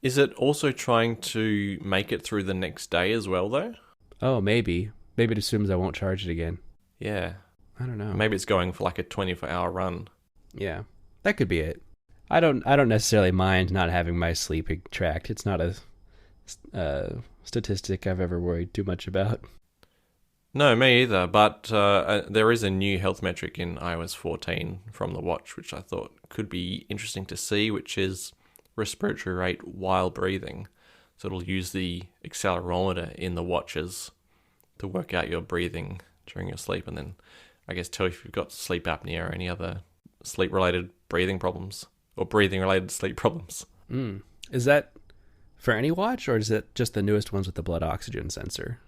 Is it also trying to make it through the next day as well, though? Oh, maybe it assumes I won't charge it again. Yeah. I don't know. Maybe it's going for like a 24-hour run. Yeah, that could be it. I don't necessarily mind not having my sleeping tracked. It's not a statistic I've ever worried too much about. No, me either, but there is a new health metric in iOS 14 from the watch, which I thought could be interesting to see, which is respiratory rate while breathing. So it'll use the accelerometer in the watches to work out your breathing during your sleep, and then I guess tell you if you've got sleep apnea or any other sleep-related breathing problems or breathing-related sleep problems. Is that for any watch, or is it just the newest ones with the blood oxygen sensor?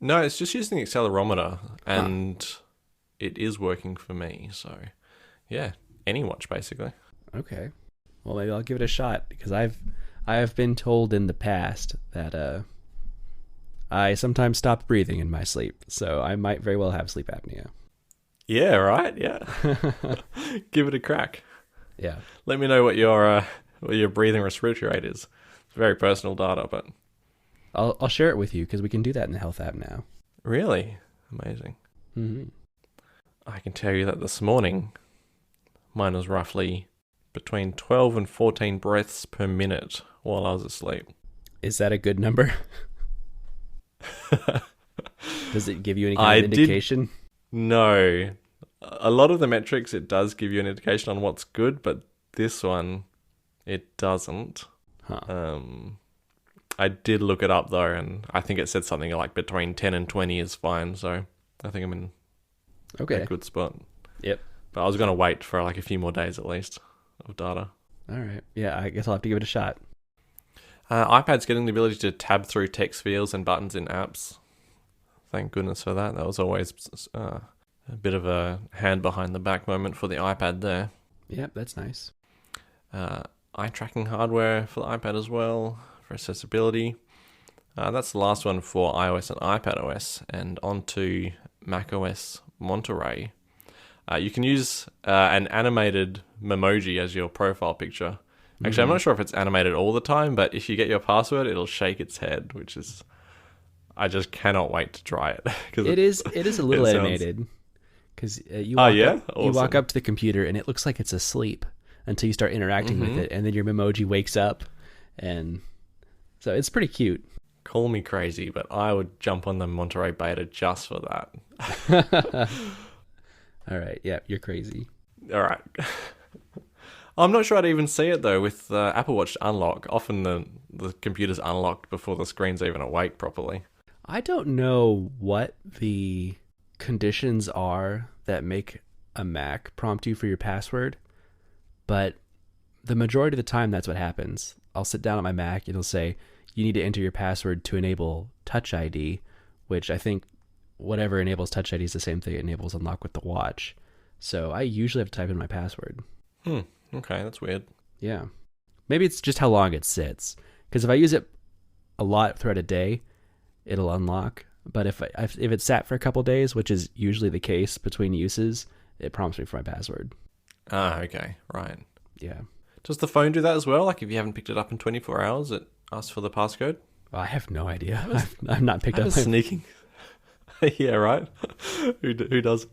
No, it's just using the accelerometer, and it is working for me. So, yeah, any watch basically. Okay. Well, maybe I'll give it a shot, because I have been told in the past that I sometimes stop breathing in my sleep, so I might very well have sleep apnea. Yeah, right. Yeah, give it a crack. Yeah. Let me know what your breathing respiratory rate is. It's very personal data, but I'll share it with you, because we can do that in the health app now. really amazing. Mm-hmm. I can tell you that this morning, mine was roughly between 12 and 14 breaths per minute while I was asleep. Is that a good number? Does it give you any kind of indication? No. A lot of the metrics, it does give you an indication on what's good, but this one, it doesn't. Huh. I did look it up, though, and I think it said something like between 10 and 20 is fine, so I think I'm in Okay. a good spot. Yep. But I was going to wait for like a few more days at least of data. All right. Yeah, I guess I'll have to give it a shot. iPad's getting the ability to tab through text fields and buttons in apps. Thank goodness for that. That was always a bit of a hand behind the back moment for the iPad there. Yep, that's nice. Eye tracking hardware for the iPad as well, for accessibility. That's the last one for iOS and iPadOS, and on to macOS Monterey. You can use an animated memoji as your profile picture. Actually, I'm not sure if it's animated all the time, but if you get your password, it'll shake its head, which is... I just cannot wait to try it. It is a little it sounds- animated, because you Awesome. walk up to the computer and it looks like it's asleep until you start interacting with it, and then your memoji wakes up, and So it's pretty cute. Call me crazy, but I would jump on the Monterey beta just for that. All right. Yeah, you're crazy. All right. I'm not sure I'd even see it though with Apple Watch unlock. Often the computer's unlocked before the screen's even awake properly. I don't know what the conditions are that make a Mac prompt you for your password, but the majority of the time that's what happens. I'll sit down at my Mac, it'll say, you need to enter your password to enable Touch ID, which I think whatever enables Touch ID is the same thing it enables unlock with the watch. So I usually have to type in my password. Okay, that's weird. Yeah. Maybe it's just how long it sits. Because if I use it a lot throughout a day, it'll unlock. But if it sat for a couple days, which is usually the case between uses, it prompts me for my password. Ah, okay, right. Yeah. Does the phone do that as well? Like if you haven't picked it up in 24 hours, it asks for the passcode? Well, I have no idea. I've not picked I up have a sneaking. Yeah, right. Who does?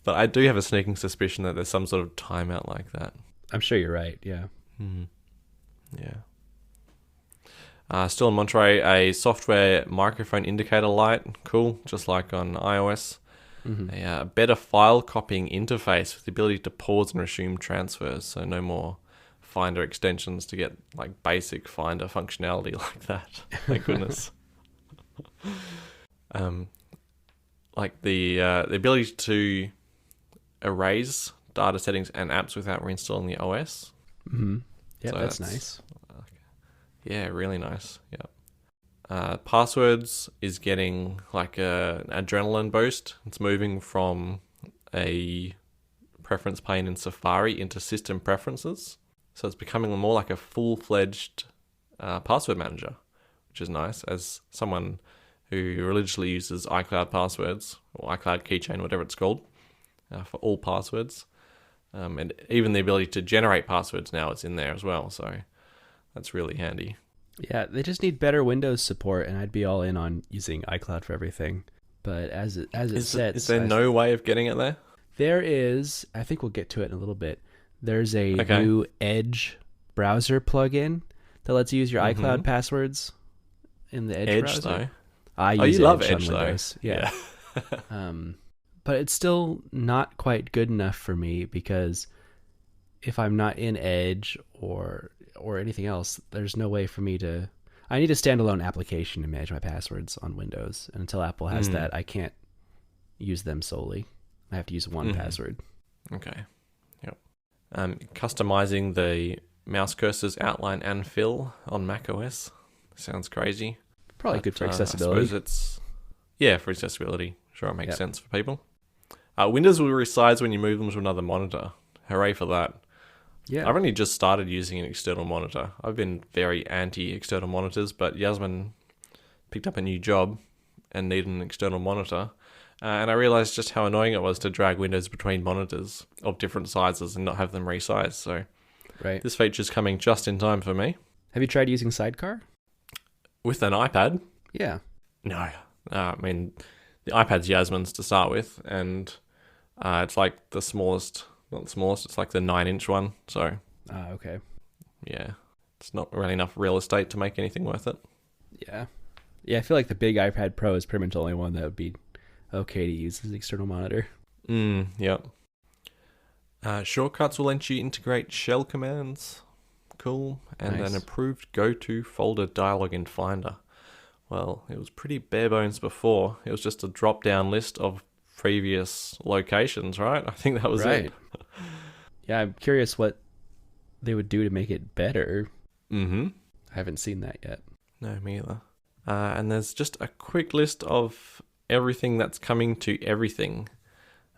But I do have a sneaking suspicion that there's some sort of timeout like that. I'm sure you're right. Yeah. Yeah. Still in Monterey, a software microphone indicator light. Cool, just like on iOS. A better file copying interface with the ability to pause and resume transfers. So no more Finder extensions to get like basic Finder functionality like that. Thank goodness. Like the ability to erase data settings and apps without reinstalling the OS. Yeah, So that's nice. Yeah, really nice. Yeah. Passwords is getting like an adrenaline boost. It's moving from a preference pane in Safari into system preferences. So it's becoming more like a full-fledged password manager, which is nice. As someone who religiously uses iCloud passwords, or iCloud keychain, whatever it's called, for all passwords. And even the ability to generate passwords now is in there as well. So that's really handy. Yeah, they just need better Windows support, and I'd be all in on using iCloud for everything. But as it sets, is there no way of getting it there? There is. I think we'll get to it in a little bit. There's a new Edge browser plugin that lets you use your iCloud passwords in the Edge browser. Though. I use you love Edge Edge on Windows. though. Yeah. But it's still not quite good enough for me because if I'm not in Edge or anything else, there's no way for me to... I need a standalone application to manage my passwords on Windows. And until Apple has that, I can't use them solely. I have to use one password. Okay. Yep. Customizing the mouse cursor's outline and fill on macOS. Sounds crazy. Probably good for accessibility. I suppose it's... Yeah, for accessibility. Sure, it makes sense for people. Windows will resize when you move them to another monitor. Hooray for that. Yeah. I've only just started using an external monitor. I've been very anti-external monitors, but Yasmin picked up a new job and needed an external monitor. And I realized just how annoying it was to drag Windows between monitors of different sizes and not have them resized. So this feature's coming just in time for me. Have you tried using Sidecar? With an iPad? Yeah. No. I mean, the iPad's Yasmin's to start with, and it's like the smallest... Not the smallest, it's like the 9-inch one. So, okay. Yeah, it's not really enough real estate to make anything worth it. Yeah. Yeah, I feel like the big iPad Pro is pretty much the only one that would be okay to use as an external monitor. Yep. Shortcuts will let you integrate shell commands. Cool. And an approved go-to folder dialog in Finder. Well, it was pretty bare bones before. It was just a drop-down list of previous locations, right? I think that was it. Yeah, I'm curious what they would do to make it better. I haven't seen that yet. No, me either. And there's just a quick list of everything that's coming to everything,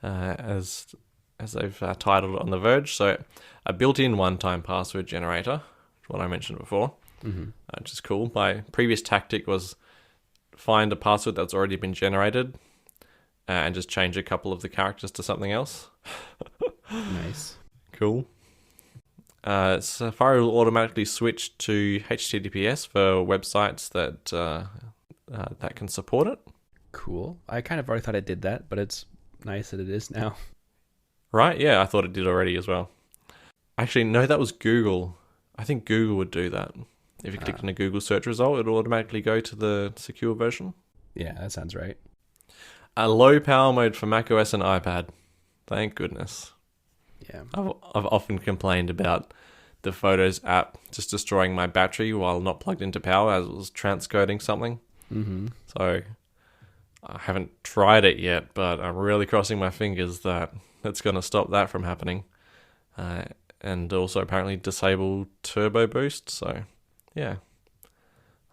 as they've titled it on The Verge. So, a built-in one-time password generator, what I mentioned before, which is cool. My previous tactic was find a password that's already been generated, and just change a couple of the characters to something else. Nice. Cool. Safari will automatically switch to HTTPS for websites that can support it. Cool. I kind of already thought it did that, but it's nice that it is now. Right? Yeah, I thought it did already as well. Actually, no, that was Google. I think Google would do that. If you click on a Google search result, it'll automatically go to the secure version. Yeah, that sounds right. A low power mode for macOS and iPad. Thank goodness. Yeah. I've often complained about the Photos app just destroying my battery while not plugged into power as it was transcoding something. Mm-hmm. So I haven't tried it yet, but I'm really crossing my fingers that it's going to stop that from happening. And also apparently disable turbo boost. So yeah,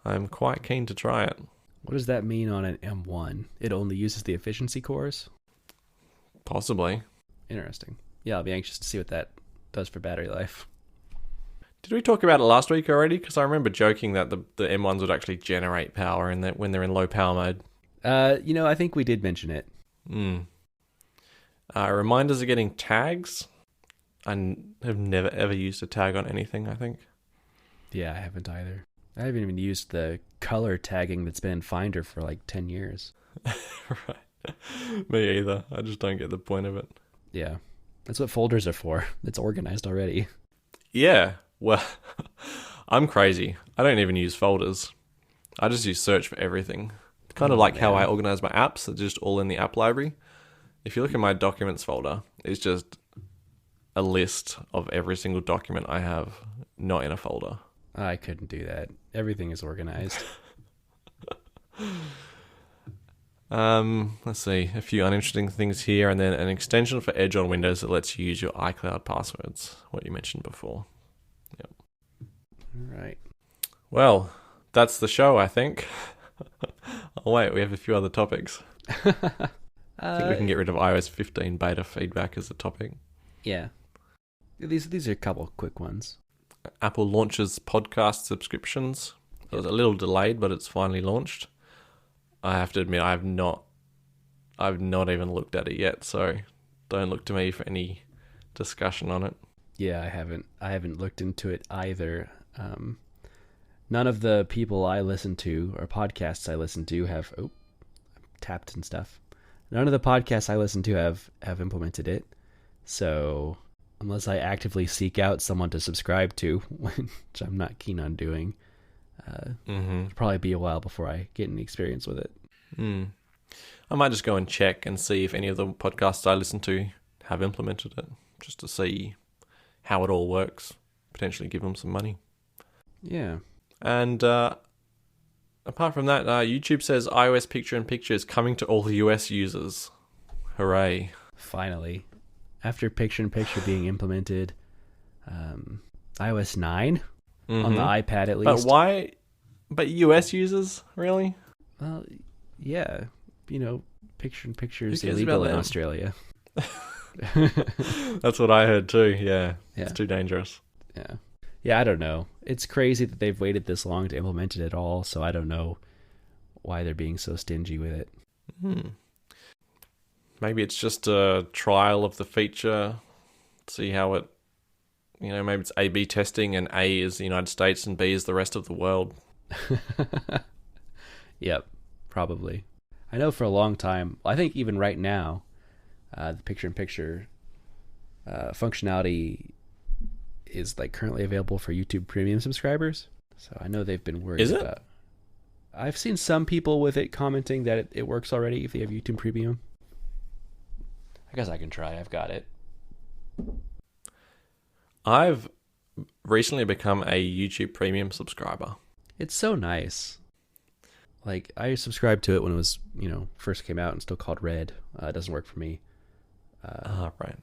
I'm quite keen to try it. What does that mean on an M1? It only uses the efficiency cores? Possibly. Interesting. Yeah, I'll be anxious to see what that does for battery life. Did we talk about it last week already? Because I remember joking that the M1s would actually generate power in that when they're in low power mode. I think we did mention it. Reminders are getting tags. I have never ever used a tag on anything, I think. Yeah, I haven't either. I haven't even used the color tagging that's been in Finder for like 10 years. Right. Me either. I just don't get the point of it. Yeah. That's what folders are for. It's organized already. Yeah. Well, I'm crazy. I don't even use folders. I just use search for everything. Kind of like how I organize my apps. They're just all in the app library. If you look at my documents folder, it's just a list of every single document I have, not in a folder. I couldn't do that. Everything is organized. Let's see. A few uninteresting things here, and then an extension for Edge on Windows that lets you use your iCloud passwords, what you mentioned before. Yep. All right. Well, that's the show, I think. Oh, wait, we have a few other topics. I think we can get rid of iOS 15 beta feedback as a topic. Yeah. These are a couple quick ones. Apple launches podcast subscriptions. It was a little delayed, but it's finally launched. I have to admit, I've not even looked at it yet, so don't look to me for any discussion on it. Yeah, I haven't looked into it either. None of the people I listen to or podcasts I listen to have tapped and stuff. None of the podcasts I listen to have implemented it. So unless I actively seek out someone to subscribe to, which I'm not keen on doing, it'll probably be a while before I get any experience with it. I might just go and check and see if any of the podcasts I listen to have implemented it, just to see how it all works. Potentially give them some money. Yeah. And apart from that, YouTube says iOS Picture-in-Picture is coming to all US users. Hooray. Finally. After Picture-in-Picture being implemented, iOS 9 on the iPad at least. But why? But US users? Really? Well, yeah. Picture-in-Picture is illegal in Australia. That's what I heard too, yeah. It's Yeah. too dangerous. Yeah. Yeah, I don't know. It's crazy that they've waited this long to implement it at all, so I don't know why they're being so stingy with it. Maybe it's just a trial of the feature, see how it, maybe it's A/B testing and A is the United States and B is the rest of the world. Yep, probably. I know for a long time, I think even right now, the picture-in-picture functionality is like currently available for YouTube Premium subscribers. So I know they've been worried Is it? about. I've seen some people with it commenting that it works already if they have YouTube Premium. I guess I can try. I've got it. I've recently become a YouTube Premium subscriber. It's so nice. Like, I subscribed to it when it was, first came out and still called Red. It doesn't work for me. Right.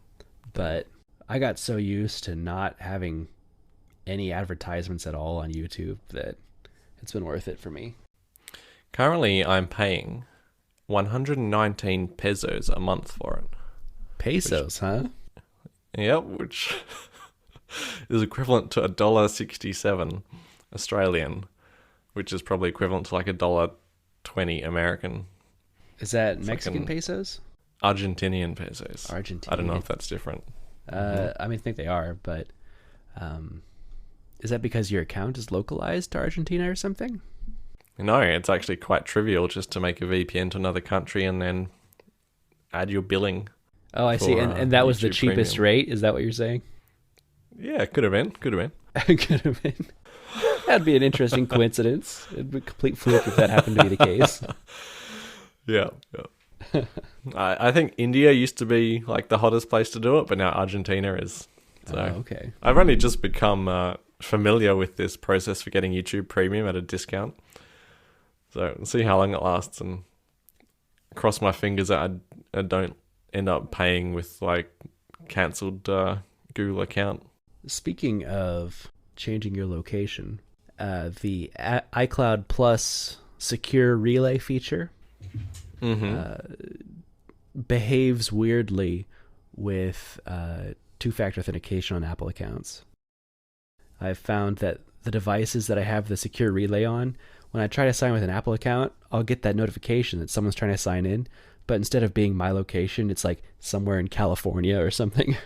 But I got so used to not having any advertisements at all on YouTube that it's been worth it for me. Currently, I'm paying 119 pesos a month for it. Pesos, huh? Yep, which is equivalent to $1.67 Australian, which is probably equivalent to like $1.20 American. Is that Mexican pesos? Argentinian pesos. Argentinian. I don't know if that's different. I think they are, but is that because your account is localized to Argentina or something? No, it's actually quite trivial just to make a VPN to another country and then add your billing. Oh, I see. And that was the cheapest rate? Is that what you're saying? Yeah, could have been. Could have been. That'd be an interesting coincidence. It'd be a complete fluke if that happened to be the case. Yeah. I think India used to be like the hottest place to do it, but now Argentina is. So okay. I've only just become familiar with this process for getting YouTube Premium at a discount. So we'll see how long it lasts, and cross my fingers that I don't end up paying with like cancelled Google account. Speaking of changing your location, the iCloud Plus secure relay feature behaves weirdly with two-factor authentication on Apple accounts. I've found that the devices that I have the secure relay on, when I try to sign with an Apple account, I'll get that notification that someone's trying to sign in, but instead of being my location, it's like somewhere in California or something.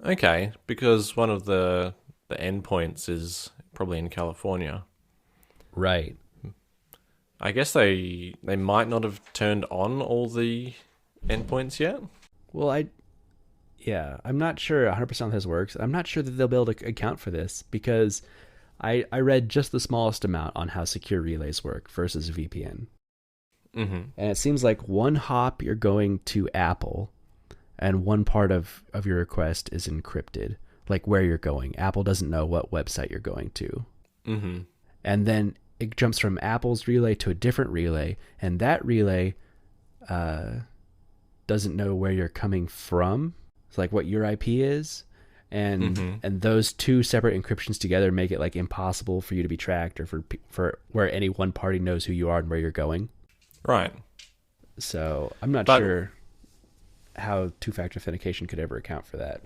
Okay, because one of the endpoints is probably in California. Right. I guess they might not have turned on all the endpoints yet. Well, I'm not sure 100% how this works. I'm not sure that they'll be able to account for this because I read just the smallest amount on how secure relays work versus VPN. Mm-hmm. And it seems like one hop you're going to Apple and one part of your request is encrypted, like where you're going. Apple doesn't know what website you're going to. Mm-hmm. And then it jumps from Apple's relay to a different relay, and that relay doesn't know where you're coming from. It's like what your IP is. And those two separate encryptions together make it like impossible for you to be tracked, or for where any one party knows who you are and where you're going. Right. So I'm not sure how two-factor authentication could ever account for that.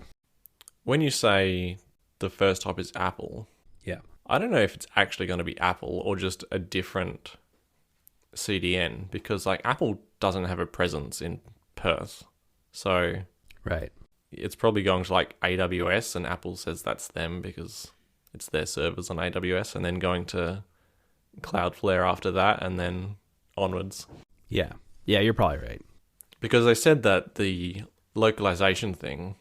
When you say the first hop is Apple, yeah, I don't know if it's actually going to be Apple or just a different CDN, because like Apple doesn't have a presence in Perth. So right. It's probably going to like AWS, and Apple says that's them because it's their servers on AWS, and then going to Cloudflare after that, and then onwards. Yeah, you're probably right. Because they said that the localization thing,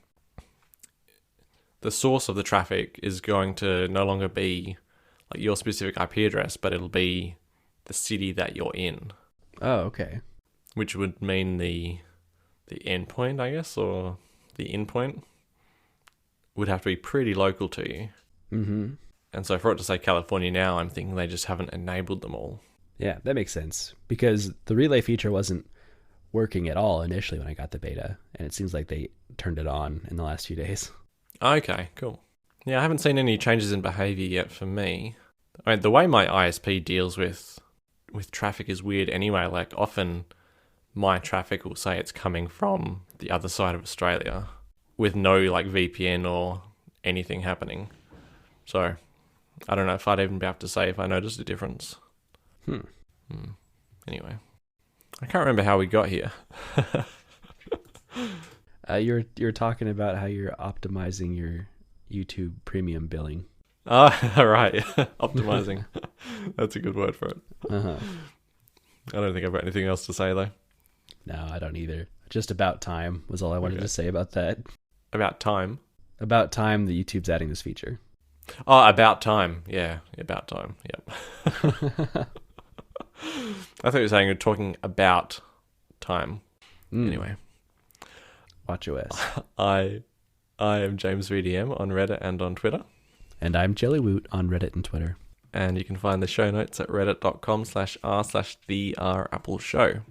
the source of the traffic is going to no longer be like your specific IP address, but it'll be the city that you're in. Oh, okay. Which would mean the endpoint, I guess, or the endpoint would have to be pretty local to you. Mm-hmm. And so for it to say California now, I'm thinking they just haven't enabled them all. Yeah, that makes sense. Because the relay feature wasn't working at all initially when I got the beta, and it seems like they turned it on in the last few days. Okay, cool. Yeah, I haven't seen any changes in behavior yet for me. I mean, the way my ISP deals with traffic is weird anyway. Like often my traffic will say it's coming from the other side of Australia with no like VPN or anything happening. So I don't know if I'd even be able to say if I noticed a difference. Anyway, I can't remember how we got here. You're talking about how you're optimizing your YouTube Premium billing. Oh, right. Optimizing. That's a good word for it. Uh-huh. I don't think I've got anything else to say, though. No, I don't either. Just about time was all I wanted to say about that. About time? About time the YouTube's adding this feature. Oh, about time. Yeah, about time. Yep. I thought you were saying you're talking about time. Anyway. WatchOS. I am James VDM on Reddit and on Twitter. And I'm Jellywoot on Reddit and Twitter. And you can find the show notes at reddit.com/r/theappleshow.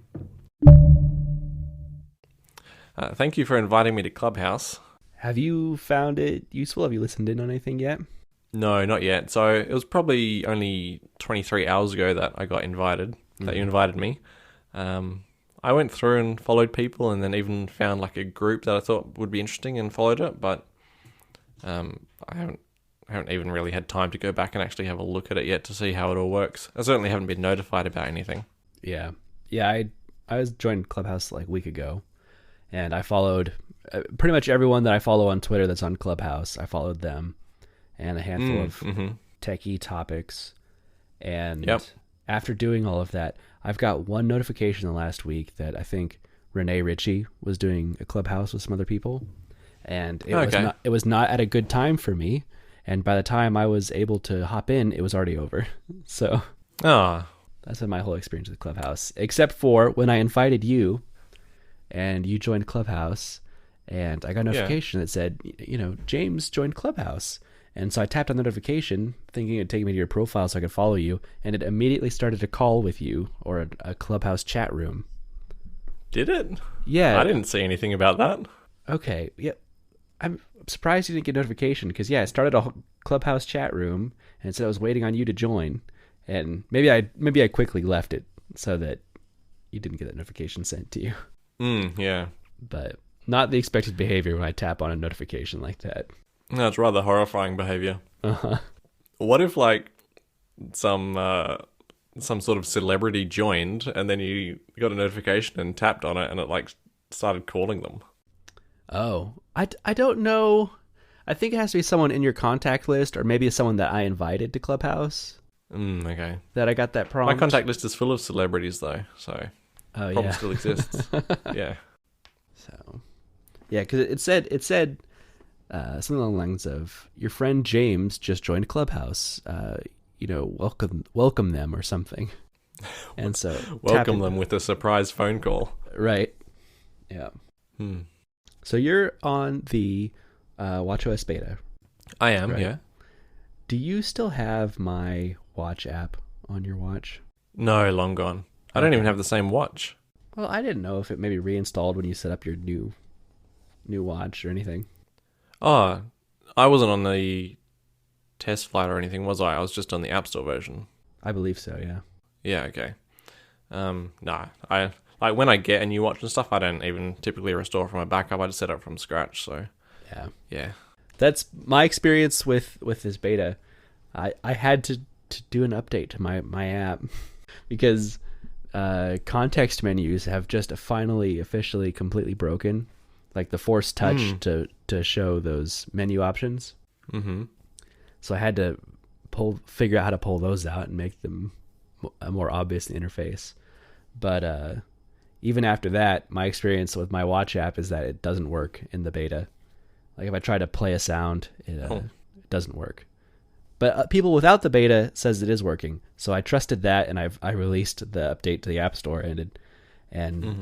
Thank you for inviting me to Clubhouse. Have you found it useful? Have you listened in on anything yet? No, not yet. So it was probably only 23 hours ago that I got invited, that you invited me. I went through and followed people, and then even found like a group that I thought would be interesting and followed it, but I haven't even really had time to go back and actually have a look at it yet to see how it all works. I certainly haven't been notified about anything. Yeah. I was joined Clubhouse like a week ago, and I followed pretty much everyone that I follow on Twitter that's on Clubhouse. I followed them, and a handful of techie topics. And after doing all of that, I've got one notification in the last week that I think Renee Ritchie was doing a Clubhouse with some other people, and it was not at a good time for me. And by the time I was able to hop in, it was already over. So Ah, that's been my whole experience with Clubhouse, except for when I invited you and you joined Clubhouse, and I got a yeah. notification that said, James joined Clubhouse. And so I tapped on the notification, thinking it'd take me to your profile so I could follow you, and it immediately started a call with you, or a Clubhouse chat room. Did it? Yeah. I didn't see anything about that. Okay. Yeah. I'm surprised you didn't get a notification, because it started a Clubhouse chat room, and it said I was waiting on you to join. And maybe I quickly left it so that you didn't get that notification sent to you. Yeah. But not the expected behavior when I tap on a notification like that. No, it's rather horrifying behavior. Uh-huh. What if, like, some sort of celebrity joined, and then you got a notification and tapped on it, and it, like, started calling them? Oh, I don't know. I think it has to be someone in your contact list, or maybe someone that I invited to Clubhouse. Okay. That I got that prompt. My contact list is full of celebrities, though, so problem yeah. still exists. Yeah. So, yeah, because it said something along the lines of, your friend James just joined Clubhouse. Welcome them, or something. And so Welcome them with a surprise phone call. Right. Yeah. So you're on the watchOS beta. I am, right? yeah. Do you still have my watch app on your watch? No, long gone. I don't even have the same watch. Well, I didn't know if it maybe reinstalled when you set up your new watch or anything. Oh, I wasn't on the test flight or anything, was I? I was just on the App Store version. I believe so, yeah. Yeah, okay. No, when I get a new watch and stuff, I don't even typically restore from a backup. I just set up from scratch, so yeah. That's my experience with this beta. I had to do an update to my app because context menus have just finally officially completely broken, like the force touch to show those menu options. Mm-hmm. So I had to figure out how to pull those out and make them more obvious in the interface. But even after that, my experience with my watch app is that it doesn't work in the beta. Like if I try to play a sound, it doesn't work. But people without the beta says it is working. So I trusted that, and I released the update to the App Store, and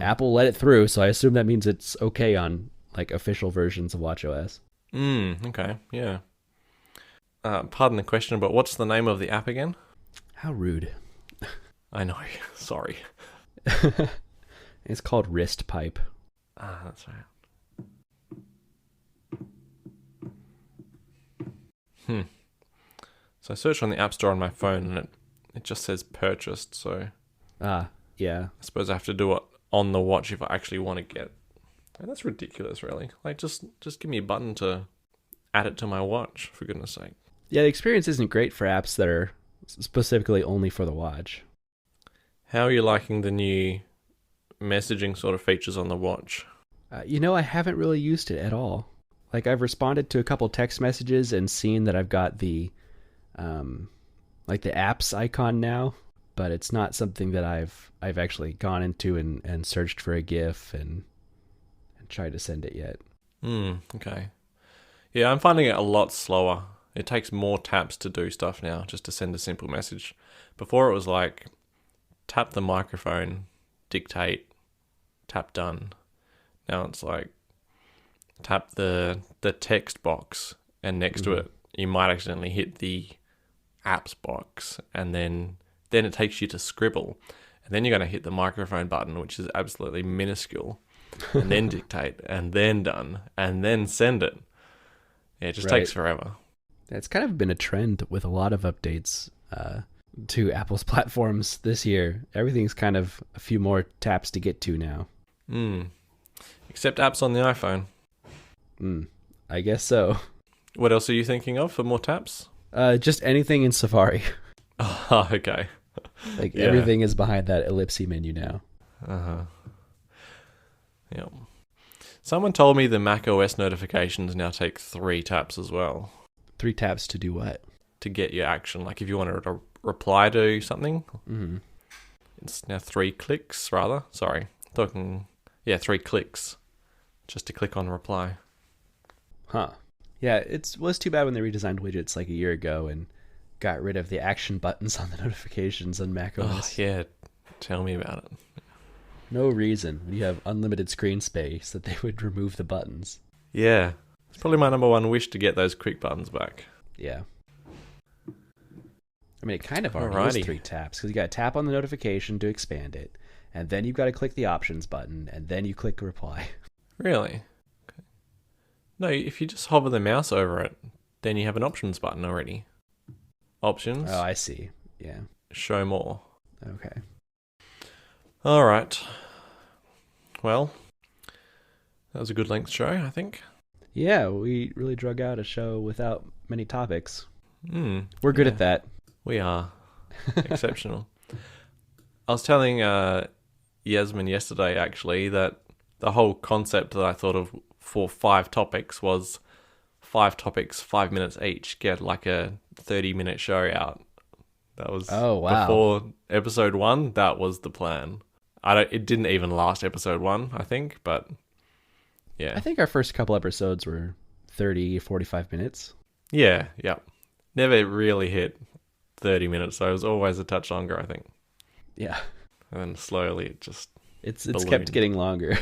Apple let it through. So I assume that means it's okay on like official versions of watchOS. Okay, yeah. Pardon the question, but what's the name of the app again? How rude. I know. Sorry. It's called Wrist Pipe. That's right. So I searched on the App Store on my phone, and it just says purchased, so yeah. I suppose I have to do it on the watch if I actually want to get. And that's ridiculous, really. Like, just give me a button to add it to my watch, for goodness sake. Yeah, the experience isn't great for apps that are specifically only for the watch. How are you liking the new messaging sort of features on the watch? I haven't really used it at all. Like, I've responded to a couple text messages and seen that I've got the apps icon now, but it's not something that I've actually gone into and searched for a GIF and tried to send it yet. Okay. Yeah, I'm finding it a lot slower. It takes more taps to do stuff now, just to send a simple message. Before it was like, tap the microphone, dictate, tap done. Now it's like, tap the text box, and next to it, you might accidentally hit the apps box, and then it takes you to scribble. And then you're going to hit the microphone button, which is absolutely minuscule, and then dictate, and then done, and then send it. Yeah, it just takes forever. It's kind of been a trend with a lot of updates to Apple's platforms this year. Everything's kind of a few more taps to get to now. Except apps on the iPhone. I guess so. What else are you thinking of for more taps? Just anything in Safari. Oh, okay. Like everything is behind that ellipse menu now. Yeah. Someone told me the macOS notifications now take 3 taps as well. 3 taps to do what? To get your action. Like if you wanted to reply to something, it's now 3 clicks rather. Sorry. 3 clicks just to click on reply. Huh. Yeah, it was too bad when they redesigned widgets like a year ago and got rid of the action buttons on the notifications on Oh, macOS. yeah. Tell me about it. No reason when you have unlimited screen space that they would remove the buttons. Yeah. It's probably my number one wish to get those quick buttons back. Yeah. I mean, it kind of already is Alrighty. 3 taps because you got to tap on the notification to expand it, and then you've got to click the options button, and then you click reply. Really? Okay. No, if you just hover the mouse over it, then you have an options button already. Options, Oh, I see. Yeah. show more. Okay. All right. Well, that was a good length show, I think. Yeah, we really drug out a show without many topics. Hmm. We're good yeah, at that. We are exceptional. I was telling Yasmin yesterday, actually, that the whole concept that I thought of for 5 topics was 5 topics, 5 minutes each. Get like a 30-minute show out. That was Oh, wow. before episode 1. That was the plan. It didn't even last episode 1, I think, but yeah. I think our first couple episodes were 30, 45 minutes. Yeah. Never really hit 30 minutes, so it was always a touch longer, I think. Yeah. And then slowly it just It's ballooned. kept getting longer.